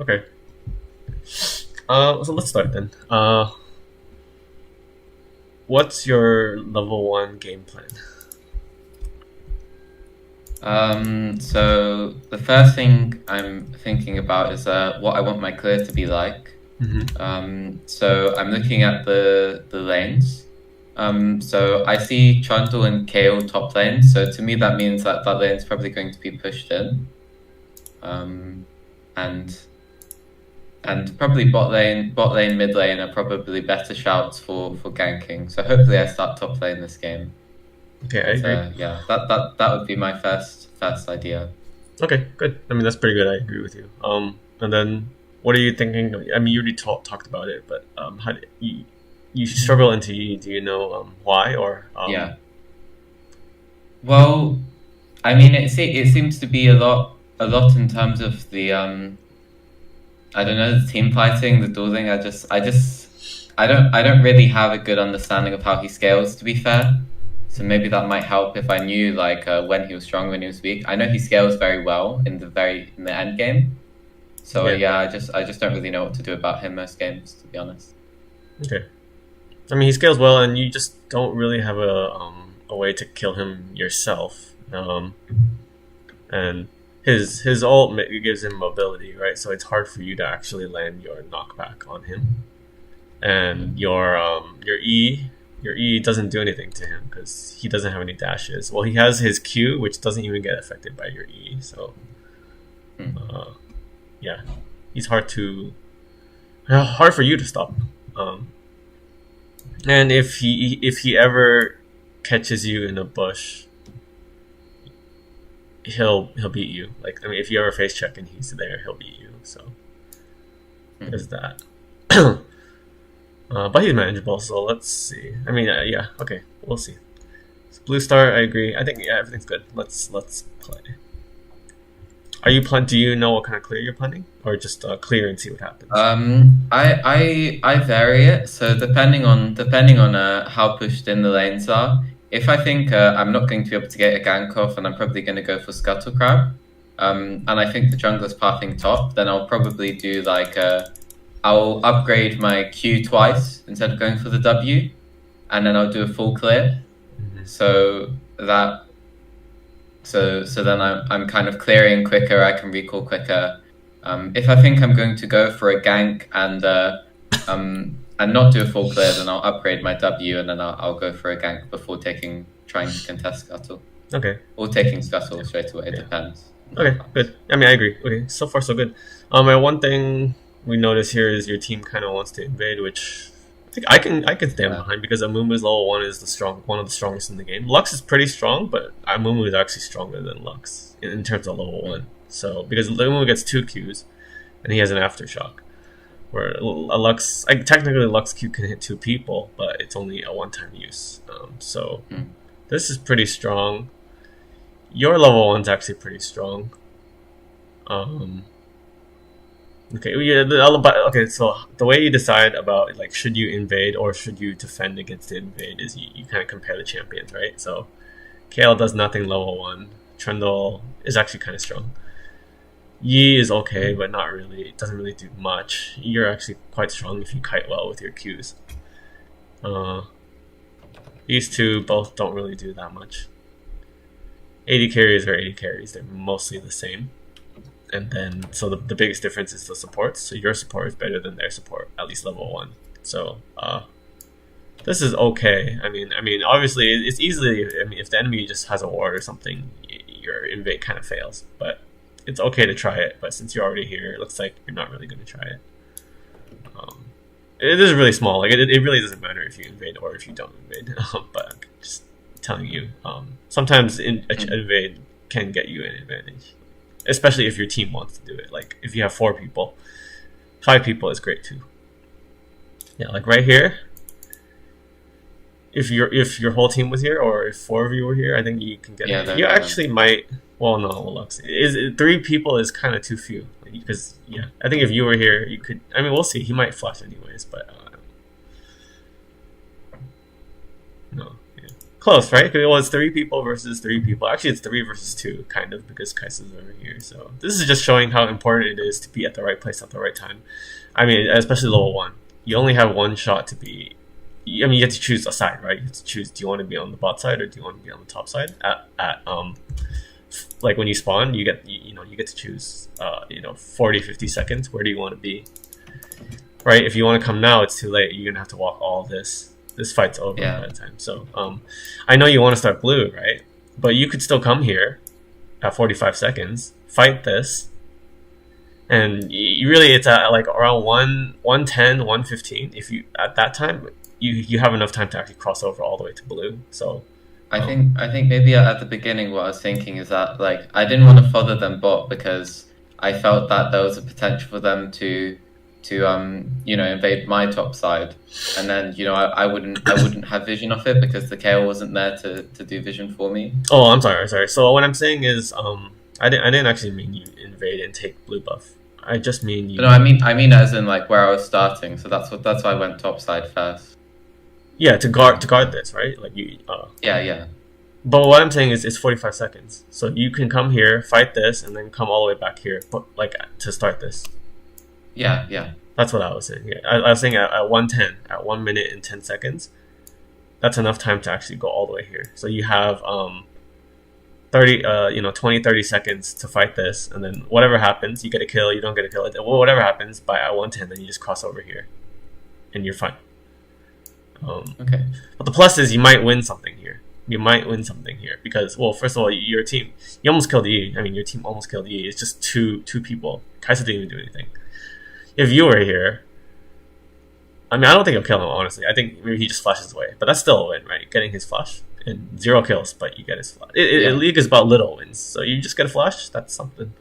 Okay. So let's start then. What's your level one game plan? So the first thing I'm thinking about is what I want my clear to be like. Mm-hmm. So I'm looking at the lanes. So I see Trundle and Kale top lane. So to me that means that that lane is probably going to be pushed in. Um, and and probably bot lane, mid lane are probably better shouts for ganking. So hopefully I start top lane this game. Okay, I But agree. yeah, that would be my first idea. Okay, good. I mean, that's pretty good. I agree with you. And then what are you thinking? I mean, you already talked about it, but how do you struggle into E? Do you know why or Yeah. Well, I mean, it seems to be a lot in terms of the I don't know, the team fighting, the dueling. I don't really have a good understanding of how he scales. To be fair, so maybe that might help if I knew like when he was strong, when he was weak. I know he scales very well in the end game. So yeah? yeah, I just don't really know what to do about him most games, to be honest. Okay. I mean, he scales well, and you just don't really have a way to kill him yourself. And his ult gives him mobility, right? So it's hard for you to actually land your knockback on him. And your E doesn't do anything to him because he doesn't have any dashes. Well, he has his Q, which doesn't even get affected by your E. So Hmm. uh, yeah, he's hard for you to stop. Um, and if he ever catches you in a bush, he'll beat you. Like I mean, if you ever face check and he's there, he'll beat you. So Hmm. there's that. But he's manageable, so let's see. I mean, yeah, okay, we'll see. So Blue Star, I agree. I think yeah, everything's good. Let's play. Are you plan? Do you know what kind of clear you're planning, or just clear and see what happens? I vary it. So depending on how pushed in the lanes are. If I think I'm not going to be able to get a gank off, and I'm probably going to go for Scuttle Crab, and I think the jungler's pathing top, then I'll probably do like I'll upgrade my Q twice instead of going for the W, and then I'll do a full clear. Mm-hmm. So that so then I'm kind of clearing quicker. I can recall quicker. If I think I'm going to go for a gank and not do a full clear, then I'll upgrade my W and then I'll go for a gank before trying to contest scuttle Okay. or taking scuttle Yeah. straight away. It Yeah. depends on how Okay. fast. Good. I mean, I agree. Okay. So far, so good. And one thing we notice here is your team kind of wants to invade, which I think I can stand Yeah. behind because Amumu's level one is one of the strongest in the game. Lux is pretty strong, but Amumu is actually stronger than Lux in terms of level Mm. one. So because Amumu gets two Qs and he has an aftershock, where a Lux, technically Lux Q can hit two people, but it's only a one-time use. So Mm. this is pretty strong. Your level one's actually pretty strong. Um, okay, yeah. Okay, so the way you decide about like should you invade or should you defend against the invade is you kind of compare the champions, right? So KL does nothing level one. Trundle is actually kind of strong. Yi is okay, but not really. It doesn't really do much. You're actually quite strong if you kite well with your Qs. Uh, these two both don't really do that much. 80 carries are 80 carries. They're mostly the same. And then, so the biggest difference is the supports. So your support is better than their support, at least level one. So this is okay. I mean, obviously it's easily. I mean, if the enemy just has a ward or something, your invade kind of fails. But it's okay to try it. But since you're already here, it looks like you're not really going to try it. Um, it is really small. Like it really doesn't matter if you invade or if you don't invade. But I'm just telling you, sometimes Mm. invade can get you an advantage, especially if your team wants to do it. Like if you have four people, five people is great too. Yeah, like right here, if your whole team was here or if four of you were here, I think you can get Yeah, it. there You we go. actually might. Well, no, Lux is three people is kind of too few because yeah, I think if you were here, you could. I mean, we'll see. He might flush anyways, but no, yeah. Close, right? Well, it's 3 people versus 3 people. Actually, it's 3 versus 2, kind of, because Kaisa's over here. So this is just showing how important it is to be at the right place at the right time. I mean, especially level 1. You only have one shot to be... I mean, you have to choose a side, right? You have to choose, do you want to be on the bot side or do you want to be on the top side? Like when you spawn, you get you get to choose 40, 50 seconds. Where do you want to be? Right? If you want to come now, it's too late. You're gonna have to walk all this. This fight's over Yeah. by the time. So I know you want to start blue, right? But you could still come here at 45 seconds, fight this, and you really it's at like around 110, 115. If you at that time you have enough time to actually cross over all the way to blue. So I think maybe at the beginning what I was thinking is that like I didn't want to follow them bot because I felt that there was a potential for them to invade my top side, and then I wouldn't have vision of it because the KO wasn't there to do vision for me. Oh, I'm sorry. So what I'm saying is I didn't actually mean you invade and take blue buff. I just mean you. No, I mean as in like where I was starting. So that's why I went top side first. Yeah, to guard this, right? Like you. Yeah. But what I'm saying is it's 45 seconds, so you can come here, fight this, and then come all the way back here, but like to start this. Yeah. That's what I was saying. Yeah, I was saying at 110, at 1 minute and 10 seconds, that's enough time to actually go all the way here. So you have 20, 30 seconds to fight this, and then whatever happens, you get a kill, you don't get a kill. Whatever happens by at 110, then you just cross over here, and you're fine. Okay. But the plus is you might win something here. You might win something here because, well, first of all, your team, you almost killed E. I mean, your team almost killed E. It's just two people. Kaisa didn't even do anything. If you were here, I mean, I don't think he'll kill him, honestly. I think maybe he just flashes away. But that's still a win, right? Getting his flash. And 0 kills, but you get his flash. League is about little wins. So you just get a flash, that's something.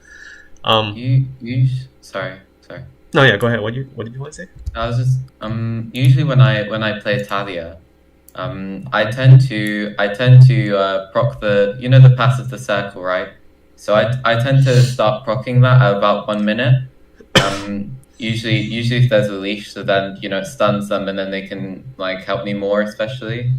Sorry. No, yeah, go ahead. What did you want to say? I was just usually when I play Taliyah, I tend to proc the pass of the circle, right? So I tend to start procking that at about 1 minute. Usually if there's a leash, so then it stuns them and then they can like help me more, especially.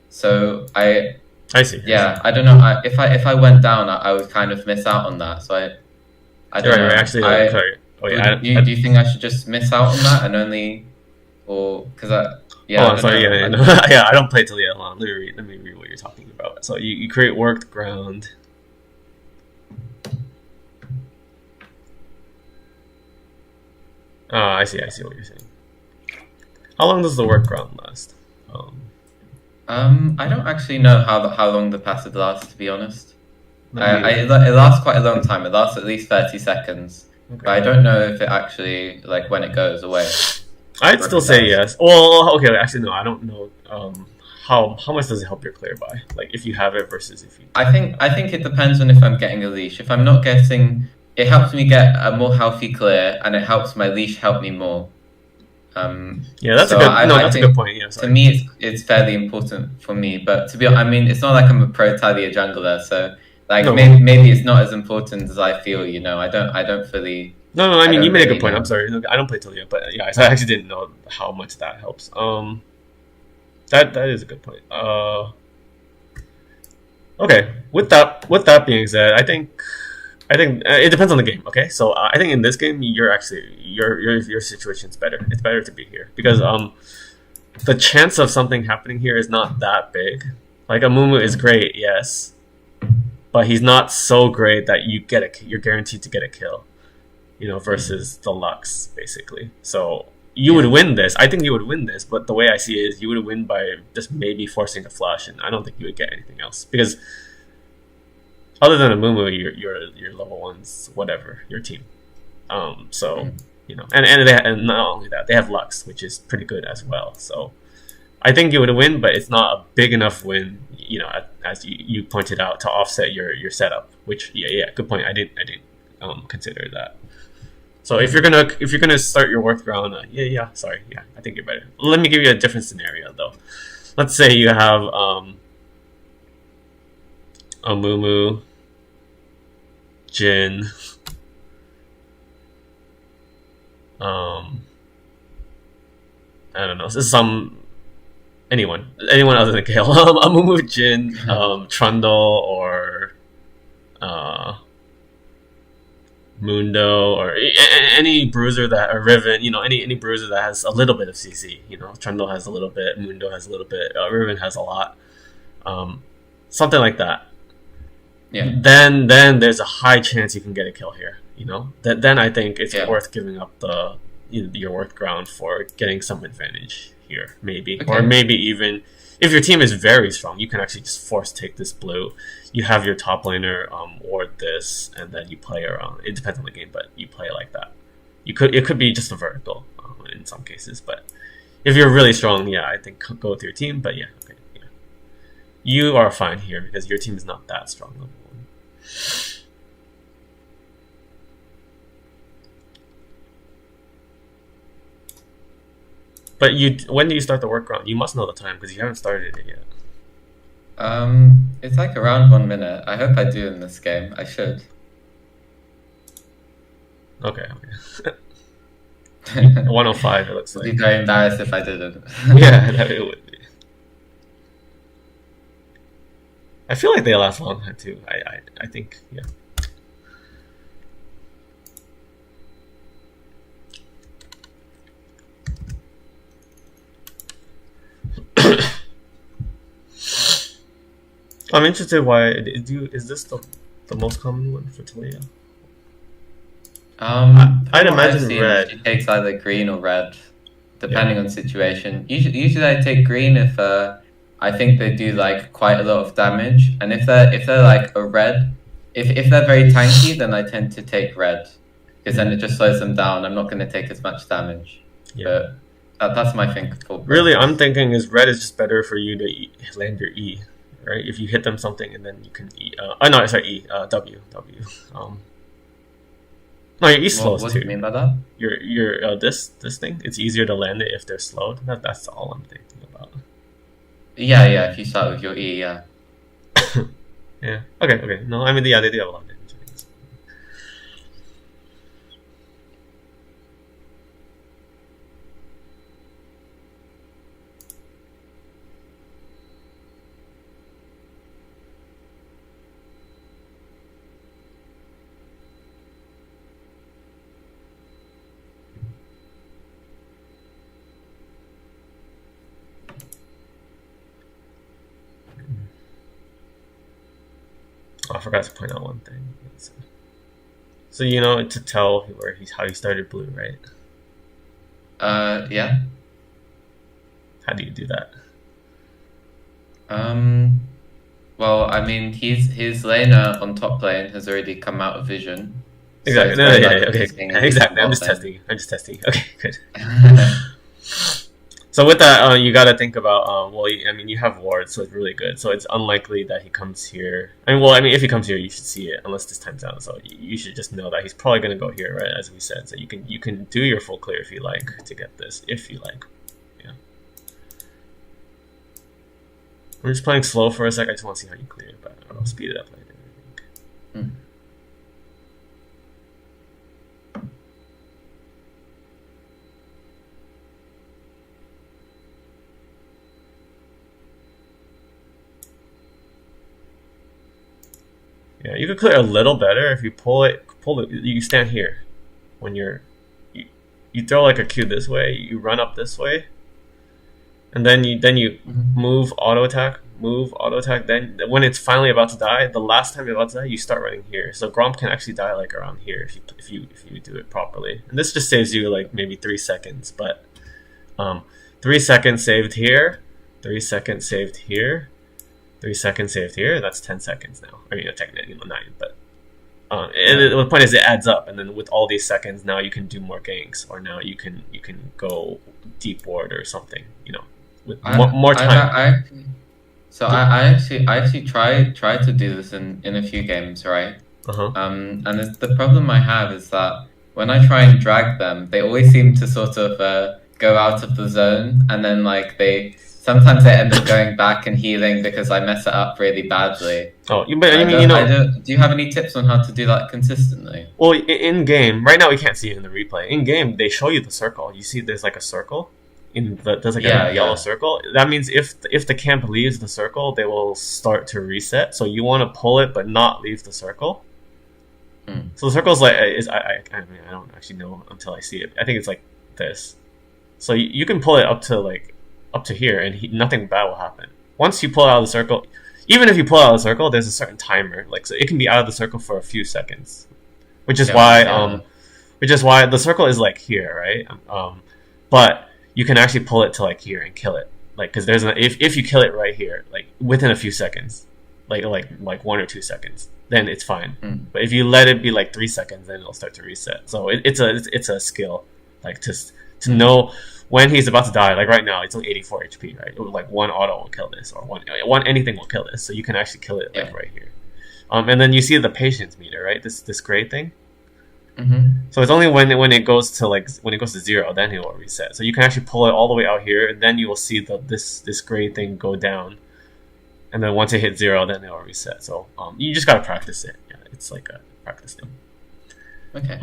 So I see. Yeah, I don't know. If I went down, I would kind of miss out on that. So I don't know. Right. Actually, sorry. Oh, yeah, do you think I should just miss out on that and only, or because sorry. Yeah, yeah. I don't play Taliyah a lot. Let me read what you're talking about. So you create worked ground. I see what you're saying. How long does the work ground last? I don't actually know how long the passive lasts, to be honest. It lasts quite a long time. It lasts at least 30 seconds. Okay. But I don't know if it actually, like, when it goes away. I'd still say yes. Well, okay, actually, no, I don't know. How much does it help your clear by? Like, if you have it versus if you... I think it depends on if I'm getting a leash. If I'm not getting... It helps me get a more healthy clear, and it helps my leash help me more. Yeah, that's a good point. Yeah, to me, it's fairly important for me. But to be honest, I mean, it's not like I'm a pro Taliyah jungler, so like maybe it's not as important as I feel. I don't fully. No. I mean, you made a good point. I'm sorry. I don't play Taliyah, but yeah, I actually didn't know how much that helps. That is a good point. Okay. With that being said, I think it depends on the game. Okay, so I think in this game you're actually your situation's better. It's better to be here because the chance of something happening here is not that big. Like Amumu is great, yes, but he's not so great that you're guaranteed to get a kill. Versus the Lux basically. So you would win this. I think you would win this, but the way I see it is you would win by just maybe forcing a flash, and I don't think you would get anything else because. Other than Amumu, your level 1's whatever, your team. And not only that, they have Lux, which is pretty good as well. So I think you would win, but it's not a big enough win, as you pointed out, to offset your setup. Which good point. I didn't consider that. So if you're gonna start your work round, I think you're better. Let me give you a different scenario though. Let's say you have Amumu, Jin, I don't know, some anyone other than Kale. Amumu, Jin, Trundle, or uh, Mundo, or any bruiser that, or Riven, any bruiser that has a little bit of CC. Trundle has a little bit, Mundo has a little bit, Riven has a lot. Something like that. Yeah. Then there's a high chance you can get a kill here. Then I think it's worth giving up your worth ground for getting some advantage here, maybe. Okay. Or maybe even if your team is very strong, you can actually just force take this blue. You have your top laner ward this, and then you play around. It depends on the game, but you play like that. It could be just a vertical in some cases, but if you're really strong, yeah, I think go with your team. But yeah, okay, yeah, you are fine here because your team is not that strong level 1. But when do you start the workaround? You must know the time because you haven't started it yet. It's like around 1 minute. I hope I do in this game. I should. Okay. 105. It looks like. I'd be very embarrassed if I didn't. Yeah, it would be. I feel like they last long too. I think, yeah. I'm interested why is this the most common one for Taliyah? I'd imagine red. She takes either green or red, depending on situation. Usually I take green if I think they do like quite a lot of damage, and if they're like a red, if they're very tanky, then I tend to take red because then it just slows them down. I'm not going to take as much damage. Yeah. But that's my thing. Really, I'm thinking is red is just better for you to land your E. Right, if you hit them something and then you can E. No, sorry, E. W. No, your E slows too. What do you mean by that? Your this thing. It's easier to land it if they're slowed. That's all I'm thinking about. Yeah. If you start with your E, yeah. Yeah. Okay. No, I mean, yeah, they do have a lot of damage. I forgot to point out one thing. So to tell how he started blue, right? Yeah. How do you do that? Well, I mean, his laner on top lane has already come out of vision. Exactly. So okay. Exactly. I'm just testing. Okay, good. So with that, you got to think about, you have wards, so it's really good. So it's unlikely that he comes here. If he comes here, you should see it, unless this time's out. So you should just know that he's probably going to go here, right, as we said. So you can do your full clear if you like to get this, if you like. Yeah. We're just playing slow for a sec. I just want to see how you clear it, but I'll speed it up later, I think. Yeah, you could clear a little better if you pull it. You stand here when you throw like a Q this way. You run up this way, and then you move auto attack. Then when it's finally about to die, the last time you're about to die, you start running here. So Gromp can actually die like around here if you do it properly. And this just saves you like maybe 3 seconds, but 3 seconds saved here, 3 seconds saved here. 3 seconds saved here. That's 10 seconds now. Technically 9, but and the point is it adds up. And then with all these seconds, now you can do more ganks, or now you can go deep ward or something. With more time. I actually tried to do this in a few games, right? And the problem I have is that when I try and drag them, they always seem to sort of go out of the zone, and then like sometimes they end up going back and healing because I mess it up really badly. Oh, do you have any tips on how to do that consistently? Well, in game, right now we can't see it in the replay. In game, they show you the circle. You see there's like a circle. there's like Yeah, a yellow yeah. circle. That means if the camp leaves the circle, they will start to reset. So you want to pull it, but not leave the circle. Mm. So the circle is like I mean I don't actually know until I see it. I think it's like this. So you can pull it up to here, and nothing bad will happen. Once you pull it out of the circle, even if you pull it out of the circle, there's a certain timer. Like so, it can be out of the circle for a few seconds, which is Yeah, why yeah. which is why the circle is like here, right? But you can actually pull it to like here and kill it, like because if you kill it right here, like within a few seconds, like 1 or 2 seconds, then it's fine. Mm. But if you let it be like 3 seconds, then it'll start to reset. So it's a skill, like to know when he's about to die. Like right now, it's only 84 HP, right? Like one auto will kill this, or one anything will kill this. So you can actually kill it like Yeah. right here. And then you see the patience meter, right? This gray thing. Mm-hmm. So it's only when it goes to when it goes to 0, then it will reset. So you can actually pull it all the way out here, and then you will see this gray thing go down, and then once it hits 0, then it will reset. So you just gotta practice it. Yeah, it's like a practice thing. Okay.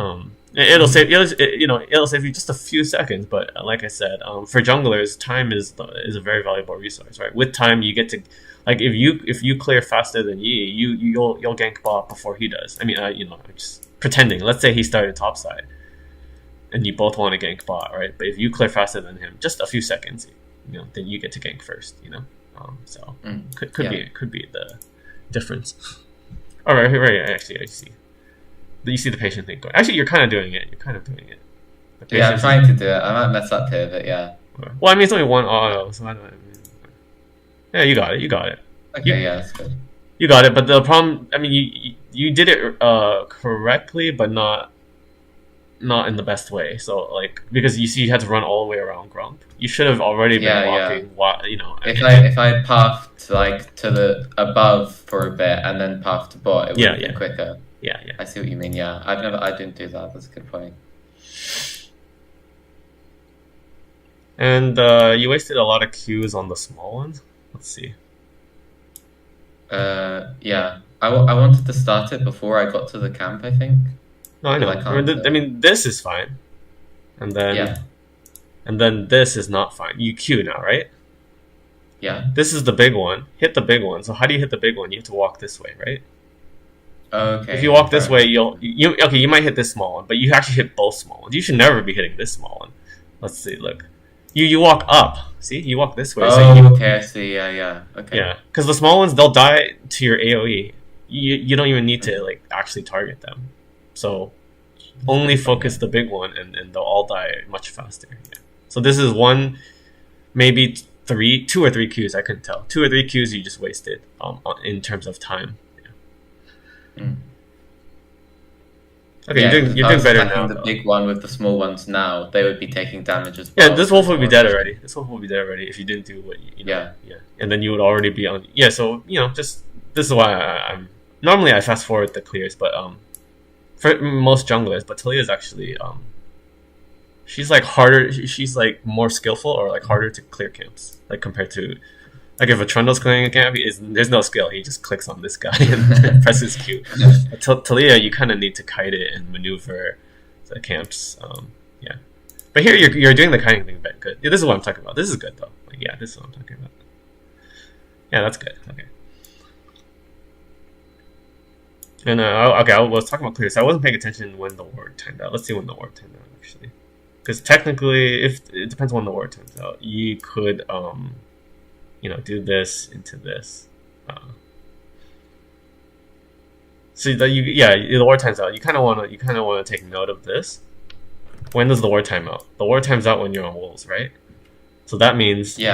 It'll save it'll save you just a few seconds, but like I said, for junglers, time is a very valuable resource, right? With time, you get to like if you clear faster than you'll gank bot before he does. I mean, I'm just pretending. Let's say he started topside, and you both want to gank bot, right? But if you clear faster than him, just a few seconds, then you get to gank first, so could be the difference. All right, right. Actually, I see. You see the patient thing going. Actually, you're kind of doing it. The Yeah, I'm patience trying to do it. I might mess up here, but yeah. Well, I mean, it's only one auto, so I don't. Yeah, you got it. You got it. Okay, yeah, that's good. You got it. But the problem, I mean, you did it correctly, but not in the best way. So like because you see, you had to run all the way around Grump. You should have already been Yeah, yeah. walking. If I pathed like to the above for a bit and then pathed to bot, it would have been quicker. Yeah. I see what you mean. Yeah, I didn't do that. That's a good point. And you wasted a lot of Qs on the small ones. Let's see. Yeah. I wanted to start it before I got to the camp, I think. No, I know. I can't, I mean, this is fine, and then this is not fine. You Q now, right? Yeah. This is the big one. Hit the big one. So how do you hit the big one? You have to walk this way, right? Okay. If you walk this way, you might hit this small one, but you actually hit both small ones. You should never be hitting this small one. Let's see. Look, you walk up. See, you walk this way. Okay. I see. Yeah. Okay. Yeah, because the small ones, they'll die to your AOE. You don't even need to like actually target them. So only focus the big one, and they'll all die much faster. Yeah. So this is one, maybe 2 or 3 Qs. I couldn't tell. 2 or 3 Qs you just wasted in terms of time. Mm. Okay, yeah, you're doing better now. The big one with the small ones now, they would be taking damage as well. Yeah, this wolf would be dead already. This wolf would be dead already if you didn't do what you know. Yeah. And then you would already be on. Yeah, so just this is why I'm normally I fast forward the clears, but for most junglers, but Taliyah is actually she's like harder. She's like more skillful or like harder to clear camps, like compared to. Like if a Trundle's clearing a camp, there's no skill. He just clicks on this guy and presses Q. Taliyah, you kind of need to kite it and maneuver the camps. Yeah, but here you're doing the kiting thing very good. Yeah, this is what I'm talking about. This is good though. Like, yeah, this is what I'm talking about. Yeah, that's good. Okay. And I was talking about clears. I wasn't paying attention when the ward timed out. Let's see when the ward timed out actually, because technically, if it depends when the ward times out, you could do this into this. So that the war times out. You kind of want to take note of this. When does the war time out? The war times out when you're on wolves, right? So that means he's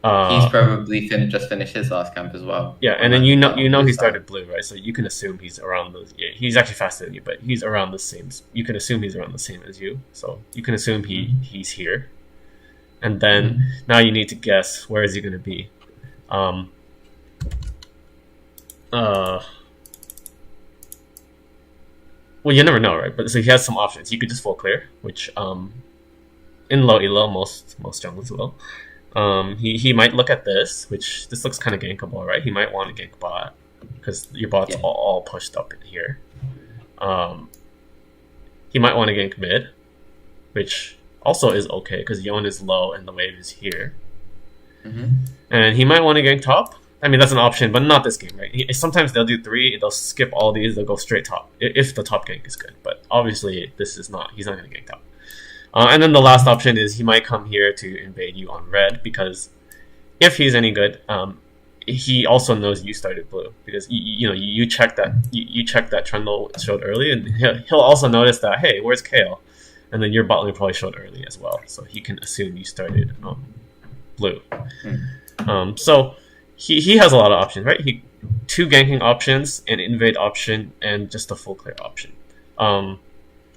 probably just finished his last camp as well. Yeah, and then you know he started blue, right? So you can assume he's around those. Yeah, he's actually faster than you, but he's around the same. You can assume he's around the same as you. So you can assume he's here. And then now you need to guess where is he going to be. Well, you never know, right? But so he has some options. You could just full clear, which in low elo most junglers will. He might look at this, which this looks kind of gankable, right? He might want to gank bot because your bot's all pushed up in here. He might want to gank mid, which also is okay because Yon is low and the wave is here. Mm-hmm. And he might want to gank top. I mean, that's an option, but not this game, right? Sometimes they'll do 3, they'll skip all these, they'll go straight top if the top gank is good. But obviously, this is not. He's not going to gank top. And then the last option is he might come here to invade you on red because if he's any good, he also knows you started blue because you check that you check that Trundle showed early, and he'll also notice that, hey, where's Kale, and then your bot lane probably showed early as well, so he can assume you started blue. So he has a lot of options, right? 2 ganking options, an invade option, and just a full clear option.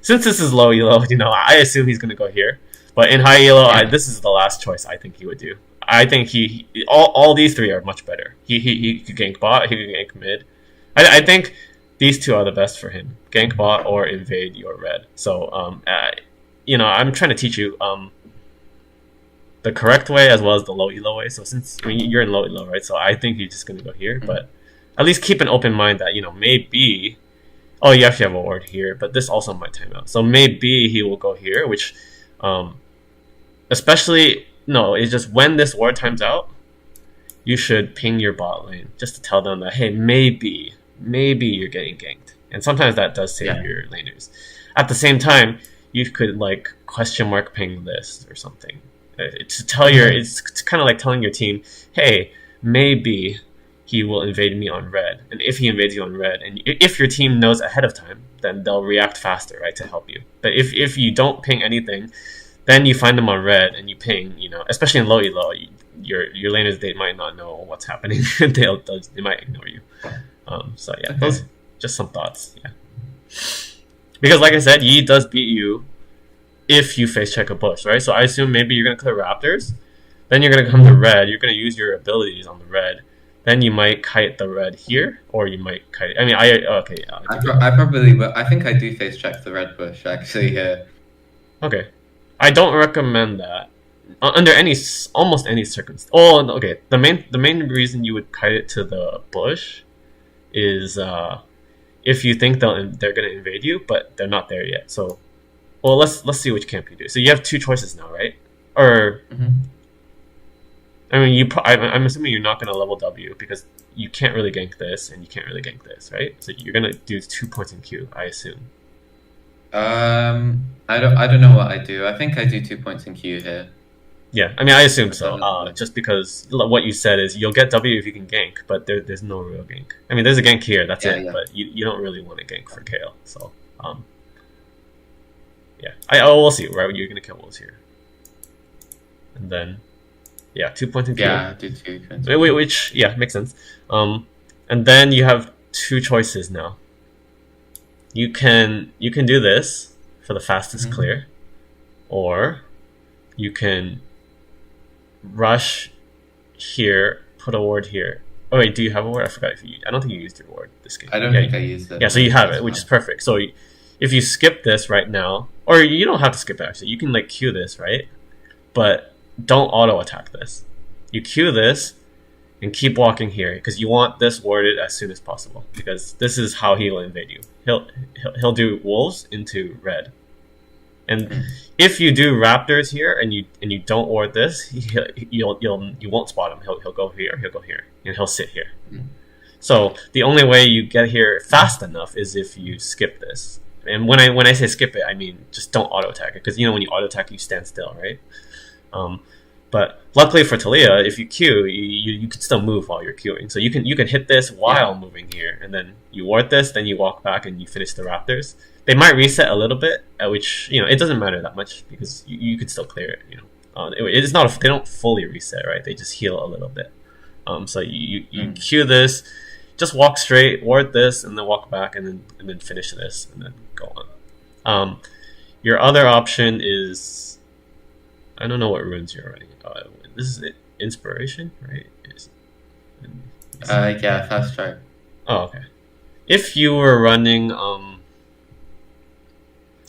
Since this is low elo, I assume he's gonna go here. But in high elo, this is the last choice I think he would do. I think all these 3 are much better. He could gank bot, he could gank mid. I think these 2 are the best for him: gank bot or invade your red. So I'm trying to teach you the correct way as well as the low elo way. So since you're in low elo, right? So I think you're just gonna go here, but at least keep an open mind that maybe. Oh, you actually have a ward here, but this also might time out. So maybe he will go here, which, it's just when this ward times out, you should ping your bot lane just to tell them that, hey, maybe you're getting ganked. And sometimes that does save your laners. At the same time, you could question mark ping this or something. It's kind of like telling your team, hey, maybe he will invade me on red, and if he invades you on red, and if your team knows ahead of time, then they'll react faster, right, to help you. But if you don't ping anything, then you find them on red and you ping, especially in low elo, your laners, they might not know what's happening. They might ignore you. So yeah, those just some thoughts. Yeah, because like I said, Yi does beat you if you face check a bush, right? So I assume maybe you're gonna clear Raptors, then you're gonna come to red, you're gonna use your abilities on the red. Then you might kite the red here, or you might kite. I mean, I probably will. I think I do face check the red bush actually here. Okay, I don't recommend that under almost any circumstance. Oh, okay. The main reason you would kite it to the bush is if you think they're gonna invade you, but they're not there yet. So, well, let's see which camp you do. So you have 2 choices now, right? Or. I mean, I'm assuming you're not going to level W because you can't really gank this and you can't really gank this, right? So you're going to do 2 points in Q, I assume. I don't know what I do. I think I do 2 points in Q here. Yeah, I mean, I assume so. Just because what you said is you'll get W if you can gank, but there's no real gank. I mean, there's a gank here, that's it. Yeah. But you don't really want to gank for Kale. So, yeah. We'll see, right? You're going to kill Wolves here. And then... Yeah, 2 points in Q. Yeah, do 2 points. Which makes sense. And then you have 2 choices now. You can do this for the fastest clear, or you can rush here, put a ward here. Oh wait, do you have a ward? I forgot if you. I don't think you used your ward this game. I don't think I used it. Yeah, so you have it, which is perfect. So if you skip this right now, or you don't have to skip it actually, you can Q this, right? But don't auto attack this. You Q this and keep walking here because you want this warded as soon as possible because this is how he will invade you. He'll do wolves into red, and if you do raptors here and you don't ward this, you won't spot him. He'll go here. He'll go here, and he'll sit here. So the only way you get here fast enough is if you skip this. And when I say skip it, I mean just don't auto attack it because when you auto attack, you stand still, right? But luckily for Taliyah, if you Q, you can still move while you're queuing. So you can hit this while moving here, and then you ward this, then you walk back and you finish the Raptors. They might reset a little bit, which it doesn't matter that much because you can still clear it. It's not they don't fully reset, right? They just heal a little bit. So you Q this, just walk straight, ward this, and then walk back, and then finish this, and then go on. Your other option is. I don't know what runes you're running. This is inspiration, right? Yeah, fast track. Oh, okay. If you were running,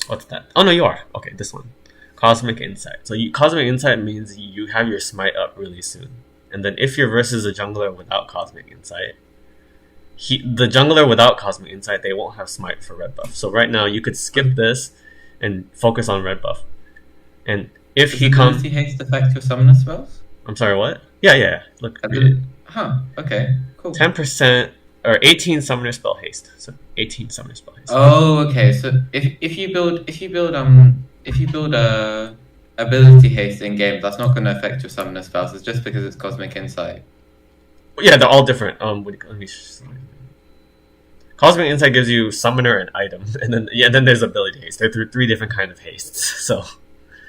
what's that? Oh no, you are. Okay, this one, Cosmic Insight. So Cosmic Insight means you have your smite up really soon, and then if you're versus a jungler without Cosmic Insight, the jungler without Cosmic Insight, they won't have smite for red buff. So right now you could skip this and focus on red buff. And if Does he comes, ability haste affect your summoner spells? I'm sorry, what? Yeah, yeah. Look, read it. Ability. Huh. Okay. Cool. 10% or 18 summoner spell haste. So 18 summoner spell haste. Oh, okay. So if you build a ability haste in game, that's not going to affect your summoner spells. It's just because it's cosmic insight. Yeah, they're all different. Let me. Cosmic Insight gives you summoner and item, and then there's ability haste. There are three different kind of hastes. So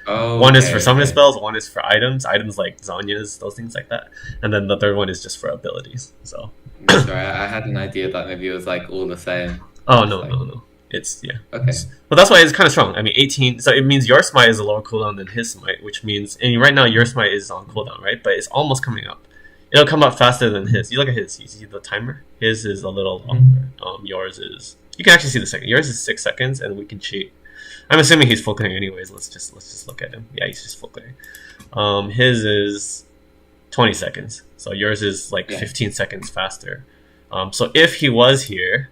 Oh, one is for okay, summoner okay. spells, one is for items like Zanya's, those things like that, and then the third one is just for abilities. So Sorry, I had an idea that maybe it was like all the same. oh It's no like no no, it's yeah. okay. Well, that's why it's kind of strong. I mean, 18. So it means your smite is a lower cooldown than his smite, which means and right now your smite is on cooldown, right? But it's almost coming up. It'll come up faster than his. You look at his. You see the timer. His is a little longer. Yours is. You can actually see the second. Yours is 6 seconds, and we can cheat. I'm assuming he's full clearing anyways. Let's just look at him. Yeah, he's just full clearing. His is 20 seconds. So yours is like Yeah. 15 seconds faster. So if he was here,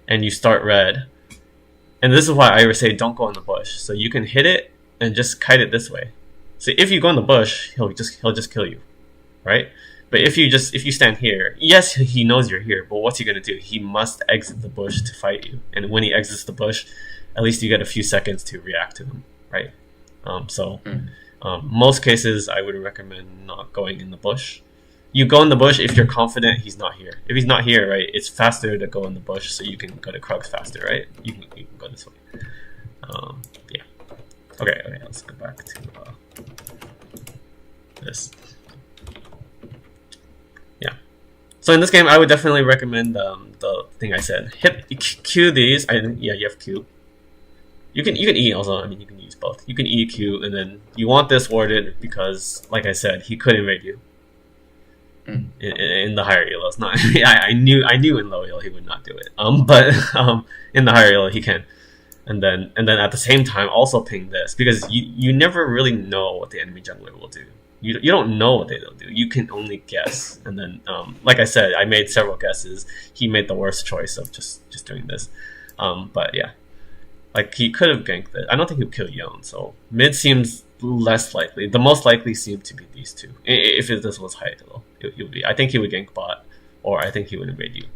and you start red, and this is why I would say don't go in the bush. So you can hit it and just kite it this way. So if you go in the bush, he'll just kill you, right? But if you stand here, yes, he knows you're here, but what's he gonna do? He must exit the bush to fight you, and when he exits the bush, at least you get a few seconds to react to him, right? Most cases, I would recommend not going in the bush. You go in the bush if you're confident he's not here. If he's not here, right, it's faster to go in the bush so you can go to Krugs faster, right? You can go this way. Yeah. Okay, let's go back to this. Yeah. So in this game, I would definitely recommend the thing I said. Hit Q these. Yeah, you have Q. You can E also. I mean, you can use both. You can E Q, and then you want this warded because, like I said, he could invade you. In the higher elo, it's not. I knew in low elo he would not do it. But in the higher elo he can, and then at the same time also ping this because you never really know what the enemy jungler will do. You don't know what they'll do. You can only guess, and then like I said, I made several guesses. He made the worst choice of just doing this, but yeah, like he could have ganked it. I don't think he'd kill Yon, so mid seems less likely. The most likely seem to be these two. If this was high elo, it would be. I think he would gank bot, or I think he would invade you.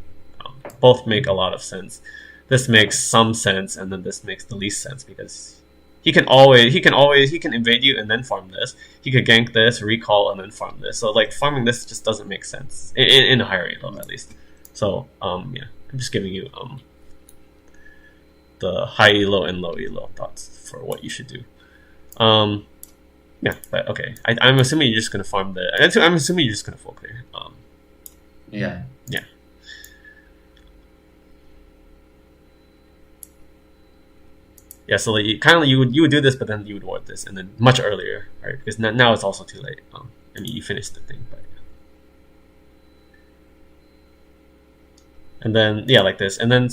Both make a lot of sense. This makes some sense, and then this makes the least sense because he can invade you and then farm this. He could gank this, recall, and then farm this. So like farming this just doesn't make sense in a higher elo at least. So yeah, I'm just giving you the high elo and low elo thoughts for what you should do. Yeah, but okay. I'm assuming you're just gonna farm the. I'm assuming you're just gonna full clear. Yeah. Yeah. Yeah. So like, you would do this, but then you would ward this, and then much earlier, right? Because now it's also too late. I mean, you finished the thing, but. And then yeah, like this, and then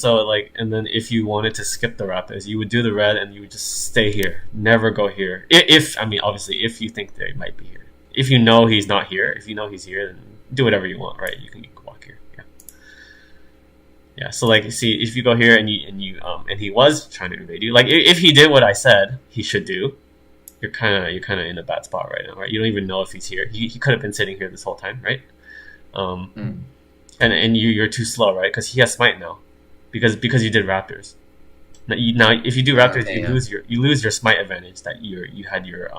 if you wanted to skip the Raptors, you would do the red, and you would just stay here, never go here. If I mean, obviously, if you think they might be here, if you know he's not here, if you know he's here, then do whatever you want, right? You can walk here, yeah, yeah. So like, see, if you go here and he was trying to invade you, like if he did what I said he should do, you're kind of in a bad spot right now, right? You don't even know if he's here. He could have been sitting here this whole time, right? And you're too slow, right? Because he has smite now, because you did Raptors. Now if you do Raptors, Okay, you lose your smite advantage that you had your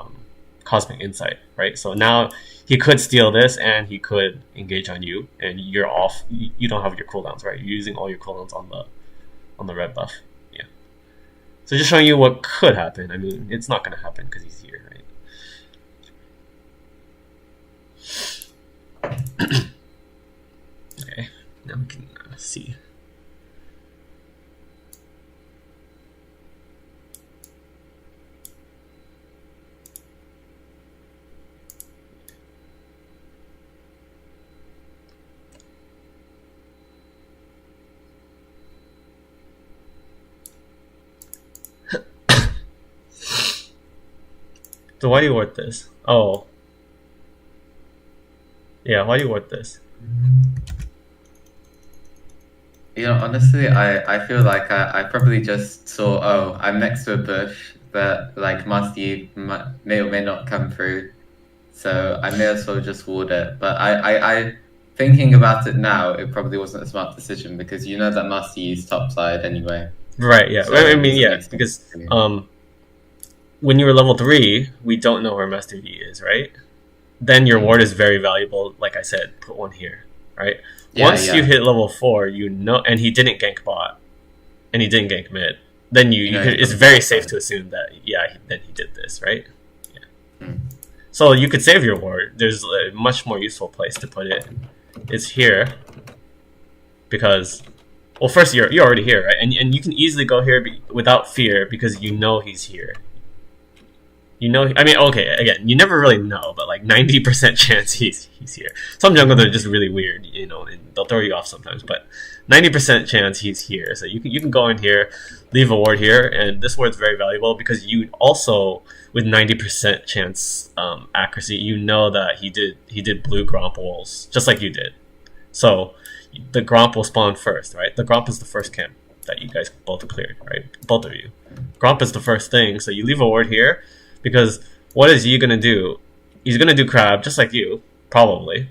cosmic insight, right? So now he could steal this and he could engage on you, and you're off. You don't have your cooldowns, right? You're using all your cooldowns on the red buff. Yeah. So just showing you what could happen. I mean, it's not gonna happen because he's here, right? Okay, now we can see. So why do you ward this? Oh. Yeah, why do you ward this? You know, honestly, I feel like I probably just saw, oh, I'm next to a bush. but like Master Yi may or may not come through. So I may as well just ward it. But I thinking about it now, it probably wasn't a smart decision because you know that Master Yi's topside anyway. Right, yeah. So I it mean, doesn't yeah, make sense because to me. when you were level 3, we don't know where Master Yi is, right? Then your ward is very valuable. Like I said, put one here, right? Yeah, Once you hit level 4, you know, and he didn't gank bot, and he didn't gank mid, then You know it's very safe to assume that, yeah, then he did this, right? Yeah. Mm. So you could save your ward. There's a much more useful place to put it. It's here, because, well, first you're already here, right? And you can easily go here without fear because you know he's here. You know, I mean, okay, again, you never really know, but like 90% chance he's here. Some junglers are just really weird, you know, and they'll throw you off sometimes, but 90% chance he's here. So you can go in here, leave a ward here, and this ward's very valuable because you also, with 90% chance accuracy, you know that he did blue Gromp walls, just like you did. So the Gromp will spawn first, right? The Gromp is the first camp that you guys both cleared, right? Both of you. Gromp is the first thing, so you leave a ward here, because what is Yi gonna do? He's gonna do crab just like you, probably,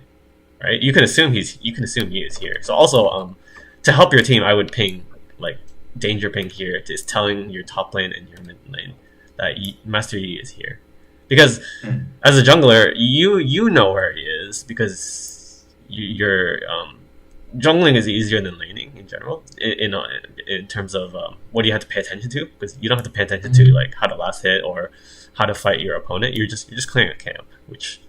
right? You can assume Yi is here. So also, to help your team, I would ping like danger ping here. It's telling your top lane and your mid lane that Master Yi is here, because as a jungler, you know where he is because your jungling is easier than laning in general in terms of what do you have to pay attention to, because you don't have to pay attention to like how to last hit or how to fight your opponent. You're just clearing a camp, which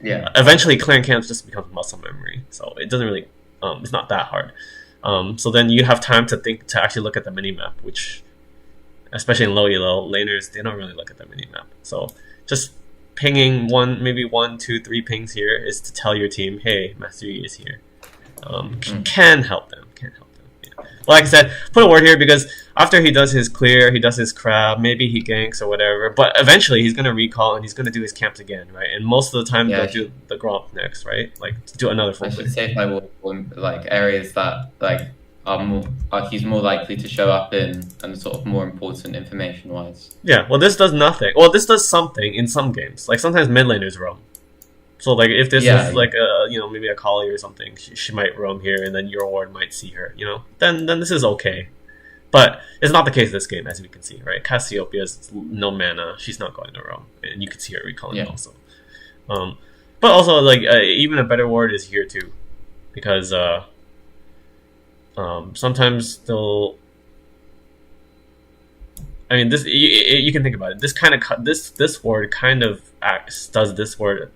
eventually clearing camps just becomes muscle memory. So it doesn't really it's not that hard. So then you have time to think, to actually look at the mini map, which especially in low elo laners, they don't really look at the mini map. So just pinging maybe 1, 2, 3 pings here is to tell your team, hey, Master Yi is here. Can help them. Yeah. Well, like I said, put a ward here because after he does his clear, he does his crab, maybe he ganks or whatever, but eventually he's going to recall and he's going to do his camps again, right? And most of the time they'll do the Gromp next, right? Like do another full clear. I should save my ward like areas that like he's more likely to show up in and sort of more important information wise. Yeah, well, this does nothing. Well, this does something in some games. Like sometimes mid laners roam. So like if this is like a maybe a collie or something, she might roam here, and then your ward might see her. Then this is okay, but it's not the case this game, as we can see, right? Cassiopeia's no mana; she's not going to roam, and you can see her recalling also. But also like even a better ward is here too, because sometimes they'll. I mean, this you can think about it. This ward kind of does this ward.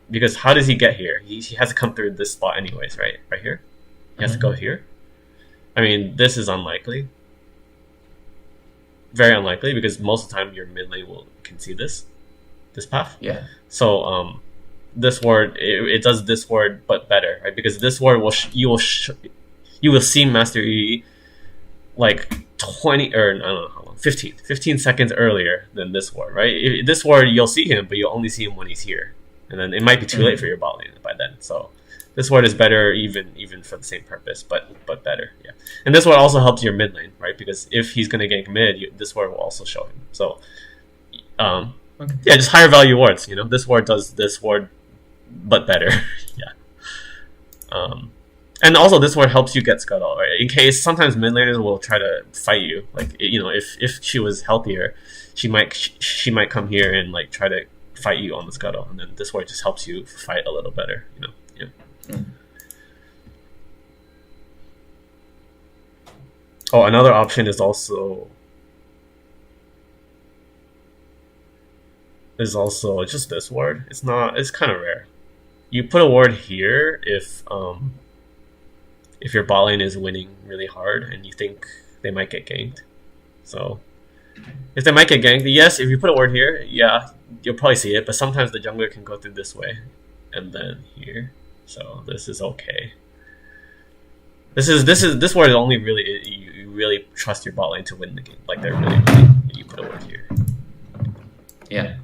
Because how does he get here? He has to come through this spot anyways, right? Right here? He has to go here? I mean, this is unlikely. Very unlikely, because most of the time your mid lane can see this path. Yeah. So this ward, it does this ward, but better, right? Because this ward you will see Master Yi like 20 or I don't know how long, 15 seconds earlier than this ward, right? This ward you'll see him, but you'll only see him when he's here. And then it might be too late for your bot lane by then. So this ward is better even for the same purpose, but better. Yeah. And this ward also helps your mid lane, right? Because if he's gonna gank mid, this ward will also show him. So yeah, just higher value wards. This ward does this ward, but better. Yeah. And also this ward helps you get scuttle, right? In case sometimes mid laners will try to fight you. Like if she was healthier, she might come here and like try to fight you on the scuttle, and then this ward just helps you fight a little better. Oh, another option is also just this ward. It's kind of rare. You put a ward here if your bot lane is winning really hard and you think they might get ganked. So if they might get ganked, yes, if you put a ward here, yeah, you'll probably see it, but sometimes the jungler can go through this way and then here. So this is okay. This ward is only really you really trust your bot lane to win the game. Like they're really you put a ward here. Yeah.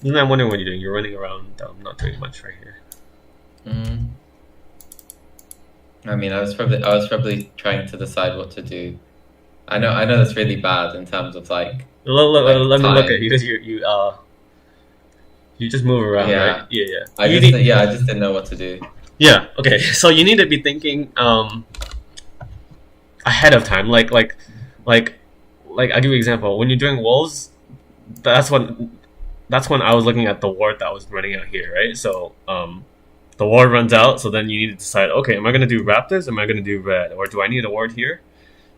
I'm wondering what you're doing. You're running around, not doing much right here. I mean, I was probably trying to decide what to do. I know that's really bad in terms of like Let me look at time. you. You just move around, right? Yeah, Yeah, yeah. You need I just didn't know what to do. yeah. Okay, so you need to be thinking ahead of time. Like I'll give you an example. When you're doing wolves, that's when I was looking at the ward that was running out here, right? So the ward runs out, so then you need to decide, okay, am I gonna do raptors? Am I gonna do red? Or do I need a ward here?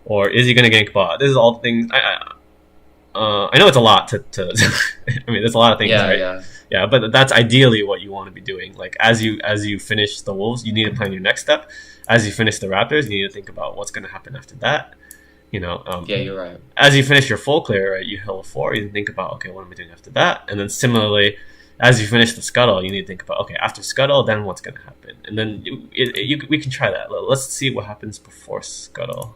Or is he gonna gank bot? This is all the things I know it's a lot to I mean, there's a lot of things, Yeah, right? yeah. Yeah, but that's ideally what you want to be doing. Like as you finish the wolves, you need to plan your next step. As you finish the raptors, you need to think about what's going to happen after that. You know, Yeah, you're right. as you finish your full clear, right, you heal a four. You think about, okay, what am I doing after that? And then similarly, as you finish the scuttle, you need to think about, okay, after scuttle, then what's going to happen? And then we can try that. Let's see what happens before scuttle.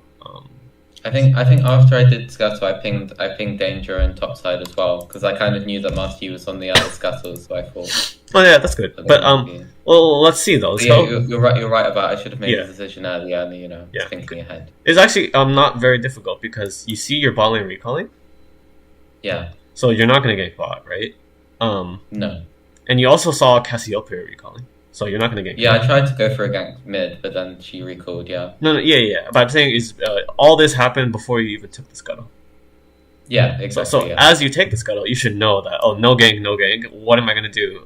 I think after I did scuttle, I pinged danger and topside as well because I kind of knew that Master Yi was on the other scuttle, so I thought Oh yeah, that's good. that But might be. well, let's see though. But yeah, So you're right. You're right about I should have made yeah, the decision earlier, and yeah, thinking ahead. it's actually not very difficult because you see your bot lane recalling, Yeah. so you're not going to get bot, right? No. And you also saw Cassiopeia recalling, so you're not going to get Yeah, I bot. tried to go for a gank mid, but then she recalled. Yeah. No, no, yeah, yeah. But I'm saying is all this happened before you even took the scuttle. Yeah. So, Exactly. so Yeah. as you take the scuttle, you should know that no gank, no gank. What am I gonna do?